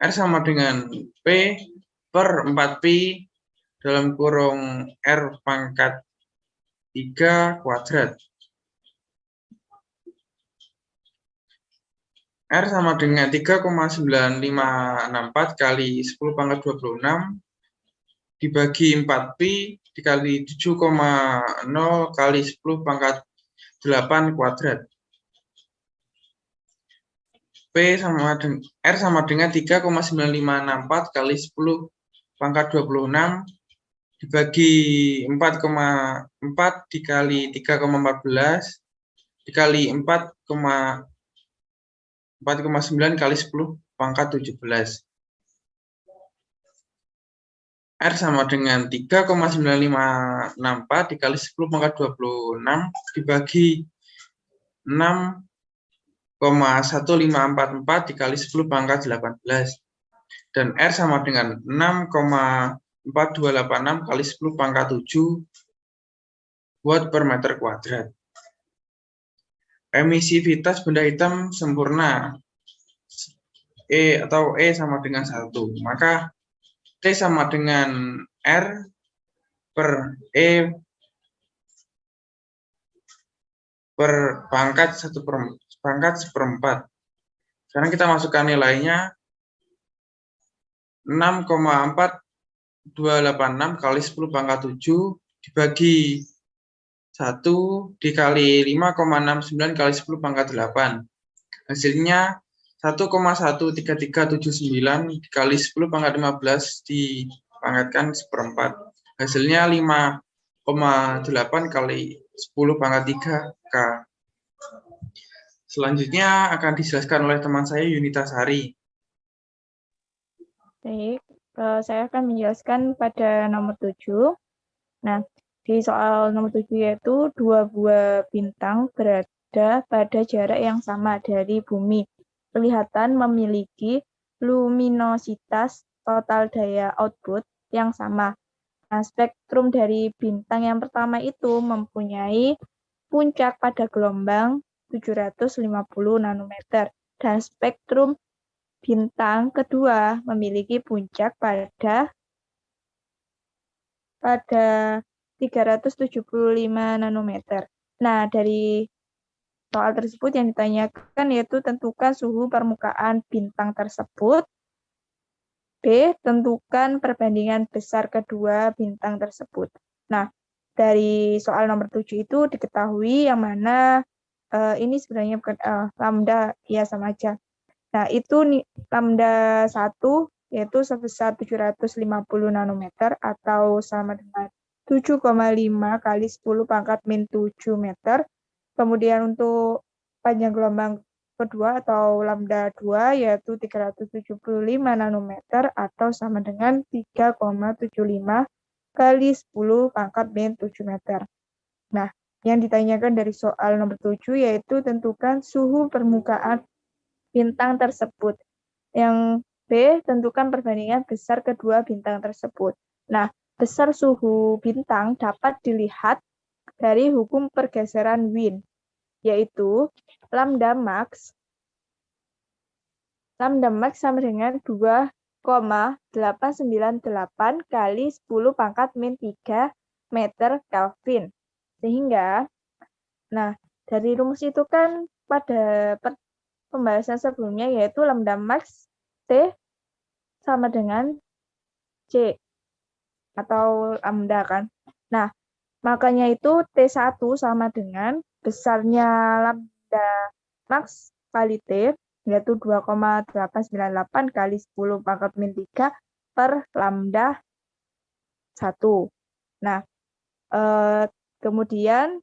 A: R sama dengan P per 4pi dalam kurung R pangkat 3 kuadrat. R sama dengan 3,9564 kali 10 pangkat 26 dibagi 4pi dikali 7,0 kali 10 pangkat 8 kuadrat. P sama dengan R sama dengan 3,9564 kali 10 pangkat 26 dibagi 4,4 dikali 3,14 dikali 4,9 kali 10 pangkat 17. R sama dengan 3,9564 dikali 10 pangkat 26 dibagi 6,1544 dikali 10 pangkat 18. Dan R sama dengan 6,4286 kali 10 pangkat 7 watt per meter kuadrat. Emisivitas benda hitam sempurna E atau E sama dengan 1. Maka T sama dengan R per E per pangkat 1/4. Sekarang kita masukkan nilainya 6,4286 kali 10 pangkat 7 dibagi 1 dikali 5,69 kali 10 pangkat 8. Hasilnya 1,13379 dikali 10 pangkat 15 dipangkatkan 1/4. Hasilnya 5,8 kali 10 pangkat 3 K. Selanjutnya akan dijelaskan oleh teman saya Yunita Sari.
E: Baik, saya akan menjelaskan pada nomor 7. Nah, di soal nomor 7 yaitu dua buah bintang berada pada jarak yang sama dari bumi. Kelihatan memiliki luminositas total daya output yang sama. Nah, spektrum dari bintang yang pertama itu mempunyai puncak pada gelombang 750 nanometer dan spektrum bintang kedua memiliki puncak pada 375 nanometer. Nah, dari soal tersebut yang ditanyakan yaitu tentukan suhu permukaan bintang tersebut. B, tentukan perbandingan besar kedua bintang tersebut. Nah, dari soal nomor 7 itu diketahui yang mana ini sebenarnya bukan lambda, ya sama aja. Nah, itu lambda 1 yaitu sebesar 750 nanometer atau sama dengan 7,5 kali 10 pangkat min 7 meter. Kemudian untuk panjang gelombang kedua atau lambda 2 yaitu 375 nanometer atau sama dengan 3,75 kali 10 pangkat min 7 meter. Nah, yang ditanyakan dari soal nomor 7 yaitu tentukan suhu permukaan bintang tersebut. Yang B, tentukan perbandingan besar kedua bintang tersebut. Nah, besar suhu bintang dapat dilihat dari hukum pergeseran Wien, yaitu lambda max sama dengan 2,898 kali 10 pangkat min 3 meter Kelvin. Sehingga, nah, dari rumus itu kan pada pembahasan sebelumnya, yaitu lambda max T sama dengan C atau lambda kan. Nah, makanya itu T1 sama dengan besarnya lambda max kali T, yaitu 2,898 kali 10 pangkat min 3 per lambda 1. Nah, kemudian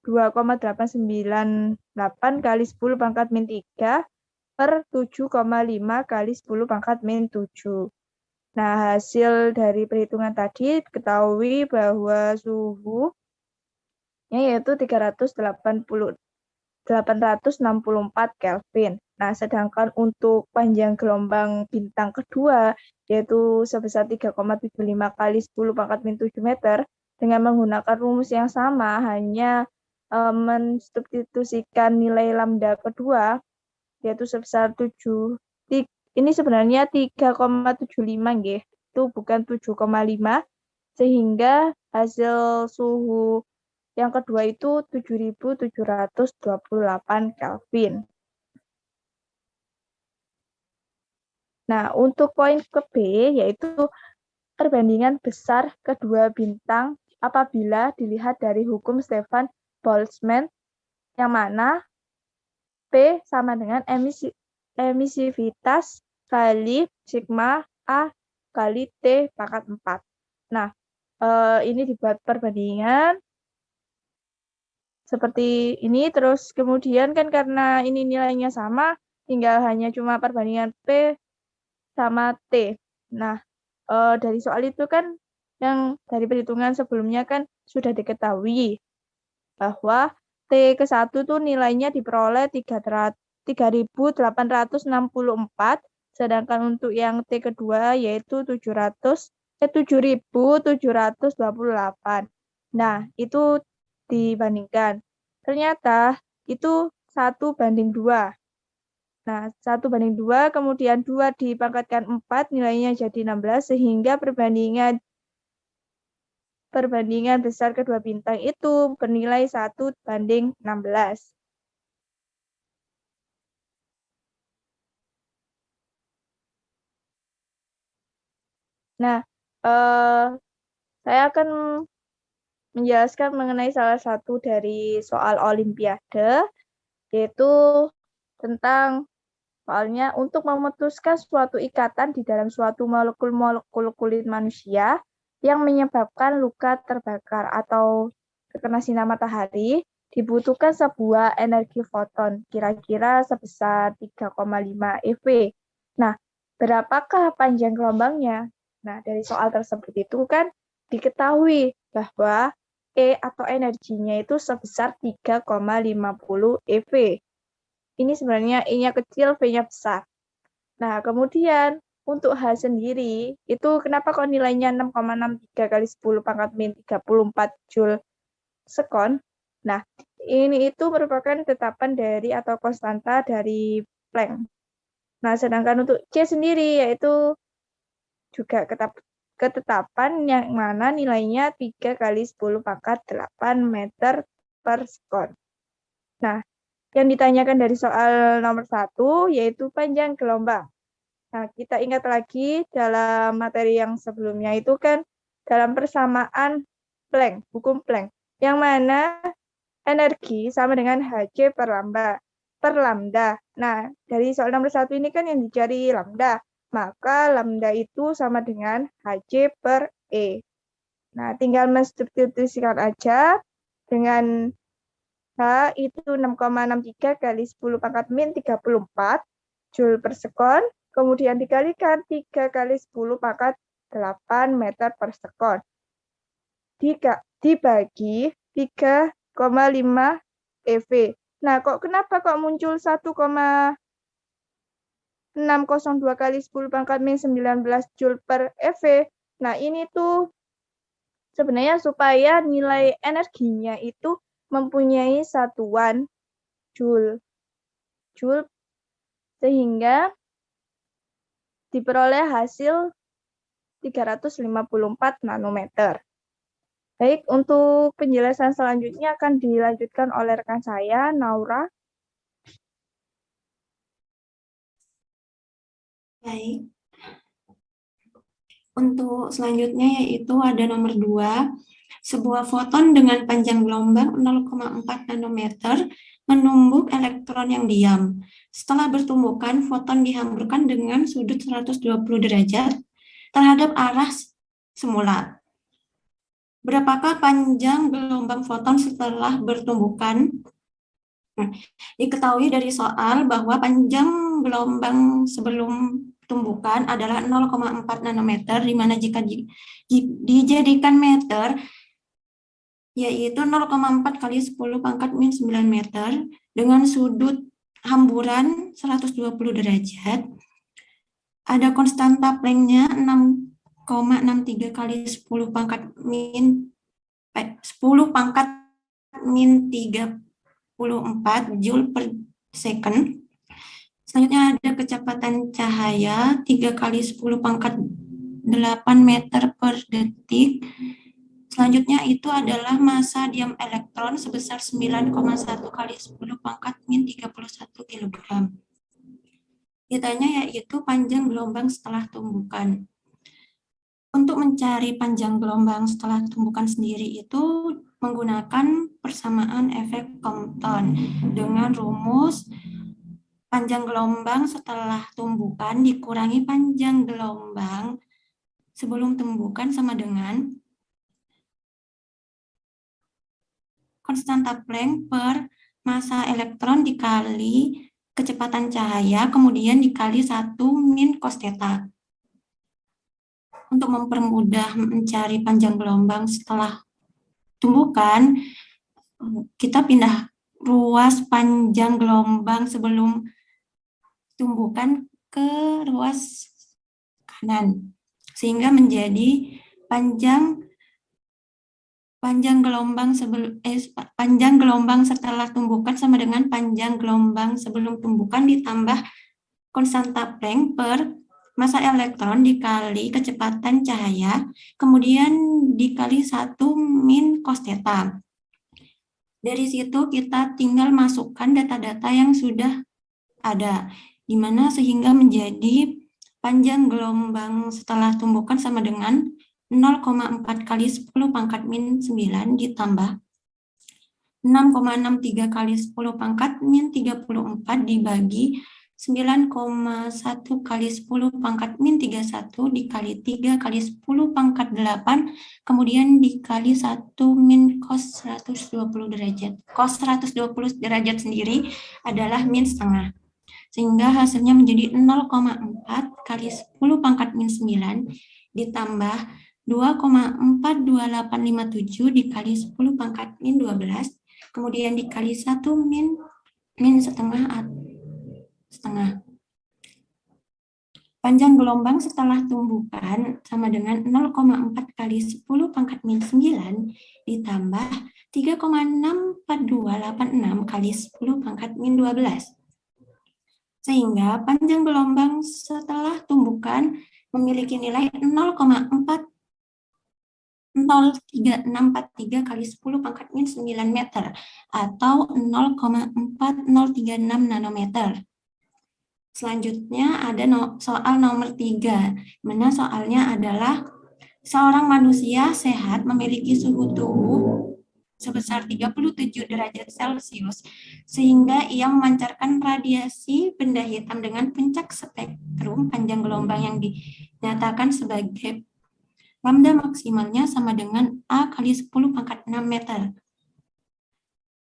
E: 2,898 kali 10 pangkat min 3 per 7,5 kali 10 pangkat min 7. Nah, hasil dari perhitungan tadi ketahui bahwa suhunya yaitu 864 Kelvin. Nah, sedangkan untuk panjang gelombang bintang kedua yaitu sebesar 3,75 kali 10 pangkat min 7 meter dengan menggunakan rumus yang sama, hanya mensubstitusikan nilai lambda kedua yaitu sebesar 7. Ini sebenarnya 3,75 nggih. Itu bukan 7,5, sehingga hasil suhu yang kedua itu 7.728 Kelvin. Nah, untuk poin ke B, yaitu perbandingan besar kedua bintang apabila dilihat dari hukum Stefan Boltzmann, yang mana P sama dengan emisivitas kali sigma A kali T pangkat 4. Nah, ini dibuat perbandingan seperti ini, terus kemudian kan karena ini nilainya sama, tinggal hanya cuma perbandingan P sama T. Nah, dari soal itu kan yang dari perhitungan sebelumnya kan sudah diketahui bahwa T ke 1 tuh nilainya diperoleh 3.864, sedangkan untuk yang T kedua yaitu 7.728. Nah, itu dibandingkan. Ternyata itu 1:2. Nah, 1:2, kemudian 2 dipangkatkan 4, nilainya jadi 16, sehingga perbandingan besar kedua bintang itu bernilai 1:16. Nah, saya akan menjelaskan mengenai salah satu dari soal olimpiade, yaitu tentang soalnya untuk memutuskan suatu ikatan di dalam suatu molekul kulit manusia yang menyebabkan luka terbakar atau terkena sinar matahari, dibutuhkan sebuah energi foton, kira-kira sebesar 3,5 eV. Nah, berapakah panjang gelombangnya? Nah, dari soal tersebut itu kan diketahui bahwa E atau energinya itu sebesar 3,50 eV. Ini sebenarnya E-nya kecil, V-nya besar. Nah, kemudian untuk H sendiri, itu kenapa kok nilainya 6,63 kali 10 pangkat min 34 Joule sekon? Nah, ini itu merupakan ketetapan dari atau konstanta dari Planck. Nah, sedangkan untuk C sendiri, yaitu juga ketetapan yang mana nilainya 3 kali 10 pangkat 8 meter per sekon. Nah, yang ditanyakan dari soal nomor 1 yaitu panjang gelombang. Nah, kita ingat lagi dalam materi yang sebelumnya itu kan dalam persamaan Planck, hukum Planck, yang mana energi sama dengan Hc per lambda. Nah, dari soal nomor 1 ini kan yang dicari lambda, maka lambda itu sama dengan Hc per E. Nah, tinggal mensubstitusikan aja dengan H itu 6,63 kali 10 pangkat min 34 Joule per sekon, kemudian dikalikan 3 kali 10 pangkat 8 meter per sekon. Dibagi 3,5 eV. Nah, kenapa muncul 1,602 kali 10 pangkat min 19 Joule per eV? Nah, ini tuh sebenarnya supaya nilai energinya itu mempunyai satuan Joule, sehingga diperoleh hasil 354 nanometer. Baik, untuk penjelasan selanjutnya akan dilanjutkan oleh rekan saya, Naura.
F: Baik. Untuk selanjutnya yaitu ada nomor 2, sebuah foton dengan panjang gelombang 0,4 nanometer menumbuk elektron yang diam. Setelah bertumbukan, foton dihamburkan dengan sudut 120 derajat terhadap arah semula. Berapakah panjang gelombang foton setelah bertumbukan? Nah, diketahui dari soal bahwa panjang gelombang sebelum tumbukan adalah 0,4 nanometer, di mana jika dijadikan meter, yaitu 0,4 kali 10 pangkat min 9 meter, dengan sudut hamburan 120 derajat, ada konstanta Planck-nya 6,63 kali 10 pangkat min 34 Joule per second. Selanjutnya ada kecepatan cahaya 3 kali 10 pangkat 8 meter per detik. Selanjutnya itu adalah massa diam elektron sebesar 9,1 kali 10 pangkat min 31 kg. Ditanya yaitu panjang gelombang setelah tumbukan. Untuk mencari panjang gelombang setelah tumbukan sendiri itu menggunakan persamaan efek Compton dengan rumus panjang gelombang setelah tumbukan dikurangi panjang gelombang sebelum tumbukan sama dengan konstanta Planck per massa elektron dikali kecepatan cahaya, kemudian dikali 1 min cos theta. Untuk mempermudah mencari panjang gelombang setelah tumbukan, kita pindah ruas panjang gelombang sebelum tumbukan ke ruas kanan, sehingga menjadi panjang gelombang setelah tumbukan sama dengan panjang gelombang sebelum tumbukan ditambah konstanta Planck per massa elektron dikali kecepatan cahaya, kemudian dikali 1 min cos theta. Dari situ kita tinggal masukkan data-data yang sudah ada, di mana sehingga menjadi panjang gelombang setelah tumbukan sama dengan 0,4 kali 10 pangkat min 9 ditambah 6,63 kali 10 pangkat min 34 dibagi 9,1 kali 10 pangkat min 31 dikali 3 kali 10 pangkat 8, kemudian dikali 1 min cos 120 derajat. Cos 120 derajat sendiri adalah min setengah. Sehingga hasilnya menjadi 0,4 kali 10 pangkat min 9 ditambah 2,42857 dikali 10 pangkat min 12, kemudian dikali 1 min setengah. Panjang gelombang setelah tumbukan sama dengan 0,4 kali 10 pangkat min 9 ditambah 3,64286 kali 10 pangkat min 12. Sehingga panjang gelombang setelah tumbukan memiliki nilai 0,40643 kali 10 pangkat min 9 meter atau 0,4036 nanometer. Selanjutnya ada soal nomor 3, mana soalnya adalah seorang manusia sehat memiliki suhu tubuh sebesar 37 derajat Celcius, sehingga ia memancarkan radiasi benda hitam dengan puncak spektrum panjang gelombang yang dinyatakan sebagai lambda maksimalnya sama dengan A kali 10 pangkat 6 meter.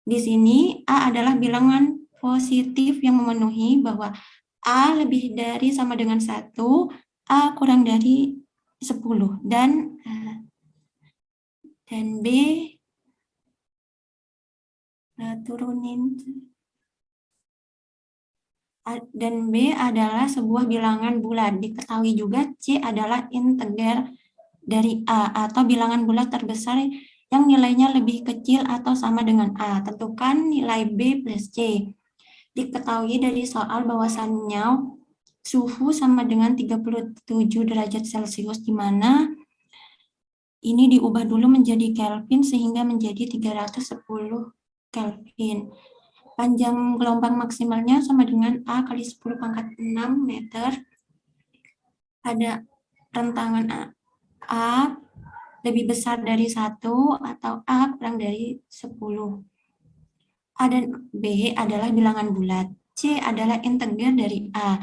F: Di sini A adalah bilangan positif yang memenuhi bahwa A lebih dari sama dengan 1, A kurang dari 10, dan B dan B adalah sebuah bilangan bulat. Diketahui juga C adalah integer dari A atau bilangan bulat terbesar yang nilainya lebih kecil atau sama dengan A. Tentukan nilai B plus C. Diketahui dari soal bahwasannya suhu sama dengan 37 derajat Celcius, di mana ini diubah dulu menjadi Kelvin sehingga menjadi 310 Kelvin. Panjang gelombang maksimalnya sama dengan A kali 10 pangkat 6 meter. ada rentangan A lebih besar dari 1 atau A kurang dari 10. A dan B adalah bilangan bulat. C adalah integer dari A.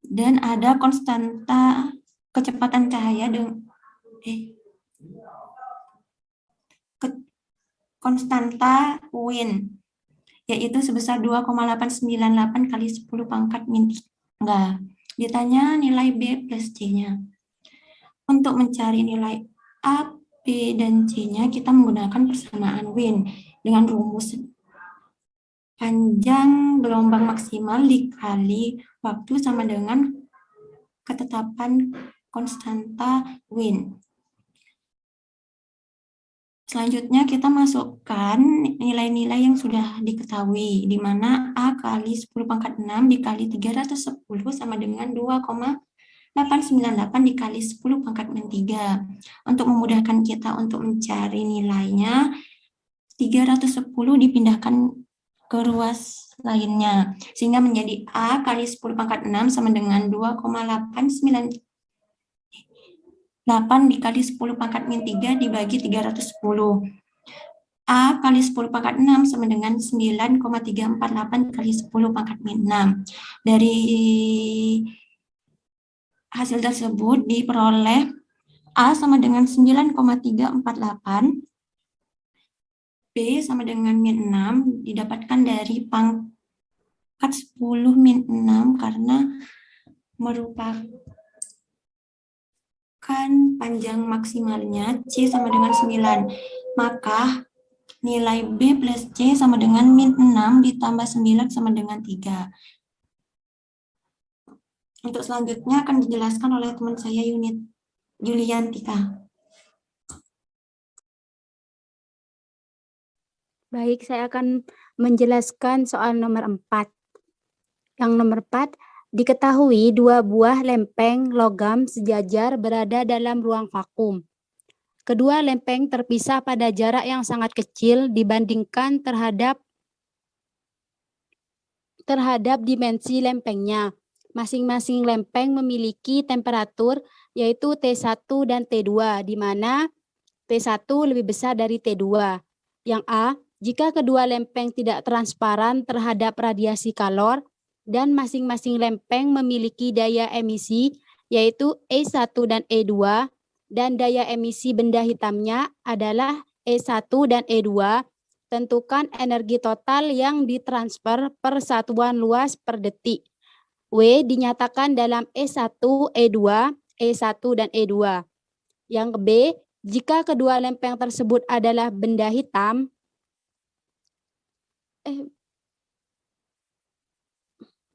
F: Dan ada konstanta kecepatan cahaya dengan konstanta Wien, yaitu sebesar 2,898 kali 10 pangkat min 3. Ditanya nilai B plus C-nya. Untuk mencari nilai A, B, dan C-nya, kita menggunakan persamaan Wien dengan rumus panjang gelombang maksimal dikali waktu sama dengan ketetapan konstanta Wien. Selanjutnya kita masukkan nilai-nilai yang sudah diketahui, di mana A kali 10 pangkat 6 dikali 310 sama dengan 2,898 dikali 10 pangkat min 3. Untuk memudahkan kita untuk mencari nilainya, 310 dipindahkan ke ruas lainnya, sehingga menjadi A kali 10 pangkat 6 sama dengan 2,898 dikali 10 pangkat min 3 dibagi 310. A kali 10 pangkat 6 sama dengan 9,348 kali 10 pangkat min 6. Dari hasil tersebut diperoleh A sama dengan 9,348, B sama dengan min 6 didapatkan dari pangkat 10 min 6 karena merupakan panjang maksimalnya C sama dengan 9. Maka nilai B plus C sama dengan min 6 ditambah 9 sama dengan 3. Untuk selanjutnya akan dijelaskan oleh teman saya Yuliantika.
C: Baik, saya akan menjelaskan soal nomor 4. Yang nomor 4, diketahui 2 buah lempeng logam sejajar berada dalam ruang vakum. Kedua lempeng terpisah pada jarak yang sangat kecil dibandingkan terhadap dimensi lempengnya. Masing-masing lempeng memiliki temperatur yaitu T1 dan T2, di mana T1 lebih besar dari T2. Yang A, jika kedua lempeng tidak transparan terhadap radiasi kalor dan masing-masing lempeng memiliki daya emisi yaitu E1 dan E2, dan daya emisi benda hitamnya adalah E1 dan E2, tentukan energi total yang ditransfer per satuan luas per detik. W dinyatakan dalam E1, E2, E1 dan E2. Yang B, jika kedua lempeng tersebut adalah benda hitam,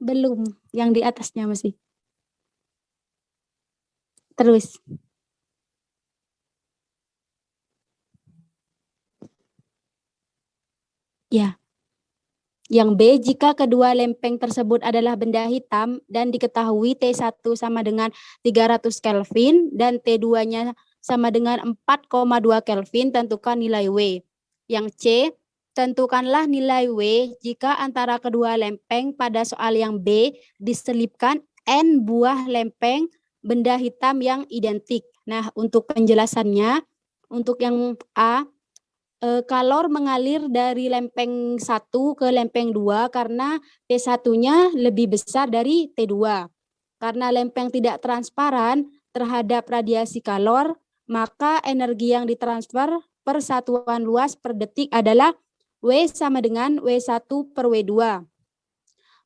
C: belum, yang di atasnya masih. Terus. Ya. Yang B, jika kedua lempeng tersebut adalah benda hitam dan diketahui T1 sama dengan 300 Kelvin dan T2-nya sama dengan 4,2 Kelvin, tentukan nilai W. Yang C, tentukanlah nilai W jika antara kedua lempeng pada soal yang B diselipkan N buah lempeng benda hitam yang identik. Nah, untuk penjelasannya, untuk yang A, kalor mengalir dari lempeng 1 ke lempeng 2 karena T1-nya lebih besar dari T2. Karena lempeng tidak transparan terhadap radiasi kalor, maka energi yang ditransfer per satuan luas per detik adalah W sama dengan W1 per W2.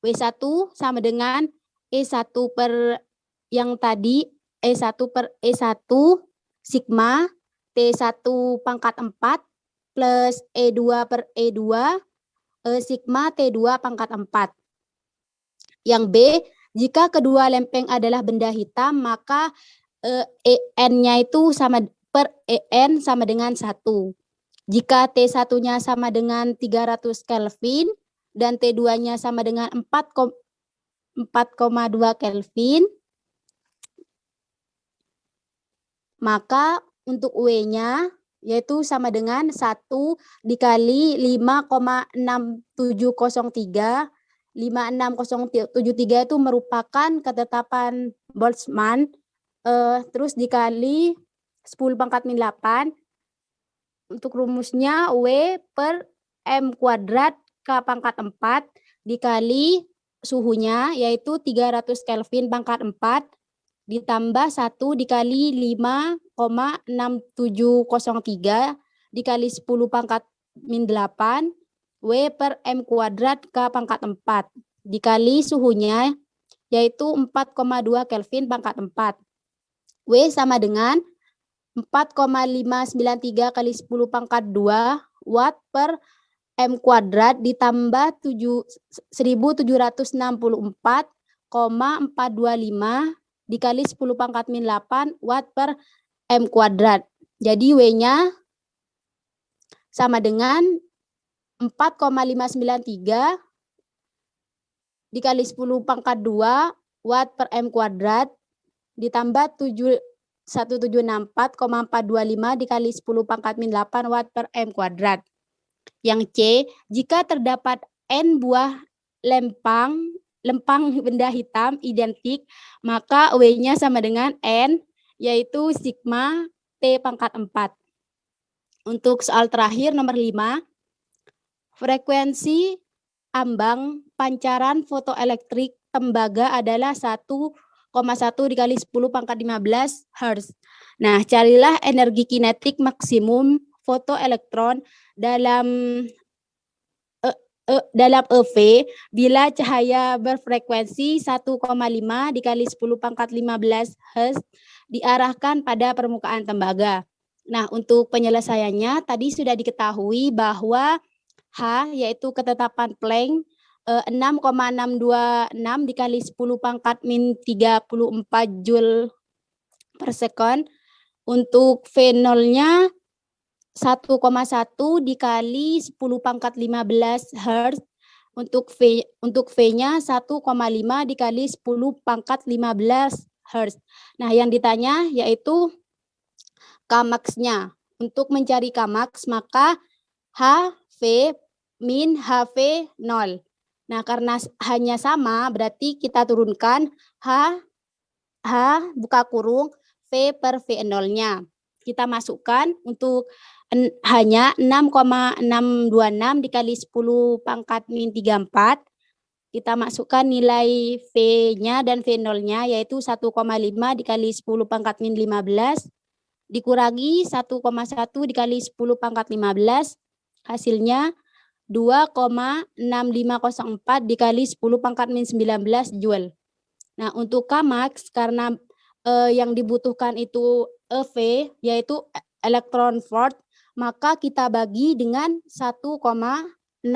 C: W1 sama dengan E1 per yang tadi, E1 per E1 sigma T1 pangkat 4 plus E2 per E2 sigma T2 pangkat 4. Yang B, jika kedua lempeng adalah benda hitam, maka En-nya itu sama per En sama dengan 1. Jika T1-nya sama dengan 300 Kelvin dan T2-nya sama dengan 4,2 Kelvin, maka untuk W-nya yaitu sama dengan 1 dikali 5,6703. 56073 itu merupakan ketetapan Boltzmann terus dikali 10 pangkat min 8. Untuk rumusnya W per M kuadrat K pangkat 4 dikali suhunya yaitu 300 Kelvin pangkat 4 ditambah 1 dikali 5,6703 dikali 10 pangkat min 8 W per M kuadrat K pangkat 4 dikali suhunya yaitu 4,2 Kelvin pangkat 4. W sama dengan 4,593 kali 10 pangkat 2 Watt per M kuadrat ditambah 1764,425 dikali 10 pangkat min 8 Watt per M kuadrat. Jadi W-nya sama dengan 4,593 dikali 10 pangkat 2 Watt per M kuadrat ditambah 1764,425 dikali 10 pangkat min 8 Watt per M kuadrat. Yang C, jika terdapat N buah lempang benda hitam identik, maka W-nya sama dengan N, yaitu sigma T pangkat 4. Untuk soal terakhir nomor 5, frekuensi ambang pancaran fotoelektrik tembaga adalah 1,1 dikali 10 pangkat 15 Hz. Nah, carilah energi kinetik maksimum fotoelektron dalam EV bila cahaya berfrekuensi 1,5 dikali 10 pangkat 15 Hz diarahkan pada permukaan tembaga. Nah, untuk penyelesaiannya tadi sudah diketahui bahwa H yaitu ketetapan Planck 6,626 dikali 10 pangkat min 34 Joule per second. Untuk V0-nya 1,1 dikali 10 pangkat 15 Hz. Untuk V-nya 1,5 dikali 10 pangkat 15 Hz. Nah, yang ditanya yaitu Kmax-nya. Untuk mencari Kmax, maka HV min HV 0. Nah, karena hanya sama, berarti kita turunkan H buka kurung V per V0-nya. Kita masukkan untuk hanya 6,626 dikali 10 pangkat min 34. Kita masukkan nilai V-nya dan V0-nya yaitu 1,5 dikali 10 pangkat min 15 dikurangi 1,1 dikali 10 pangkat 15 hasilnya 2,6504 dikali 10 pangkat min 19 Joule. Nah, untuk Kmax karena yang dibutuhkan itu EV yaitu elektron volt, maka kita bagi dengan 1,602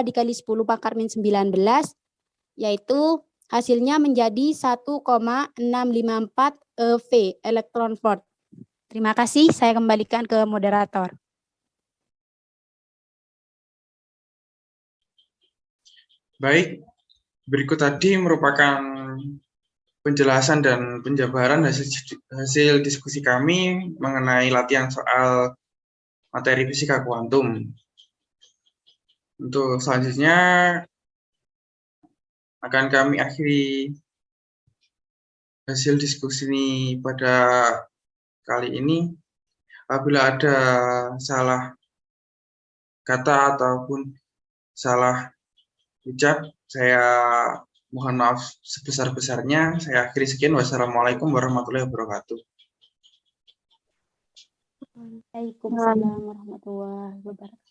C: dikali 10 pangkat min 19 yaitu hasilnya menjadi 1,654 EV elektron volt. Terima kasih, saya kembalikan ke moderator.
A: Baik, berikut tadi merupakan penjelasan dan penjabaran hasil diskusi kami mengenai latihan soal materi fisika kuantum. Untuk selanjutnya akan kami akhiri hasil diskusi ini pada kali ini. Apabila ada salah kata ataupun salah ucap, saya mohon maaf sebesar-besarnya. Saya akhiri sekian. Wassalamualaikum warahmatullahi wabarakatuh.
C: Waalaikumsalam warahmatullahi wabarakatuh.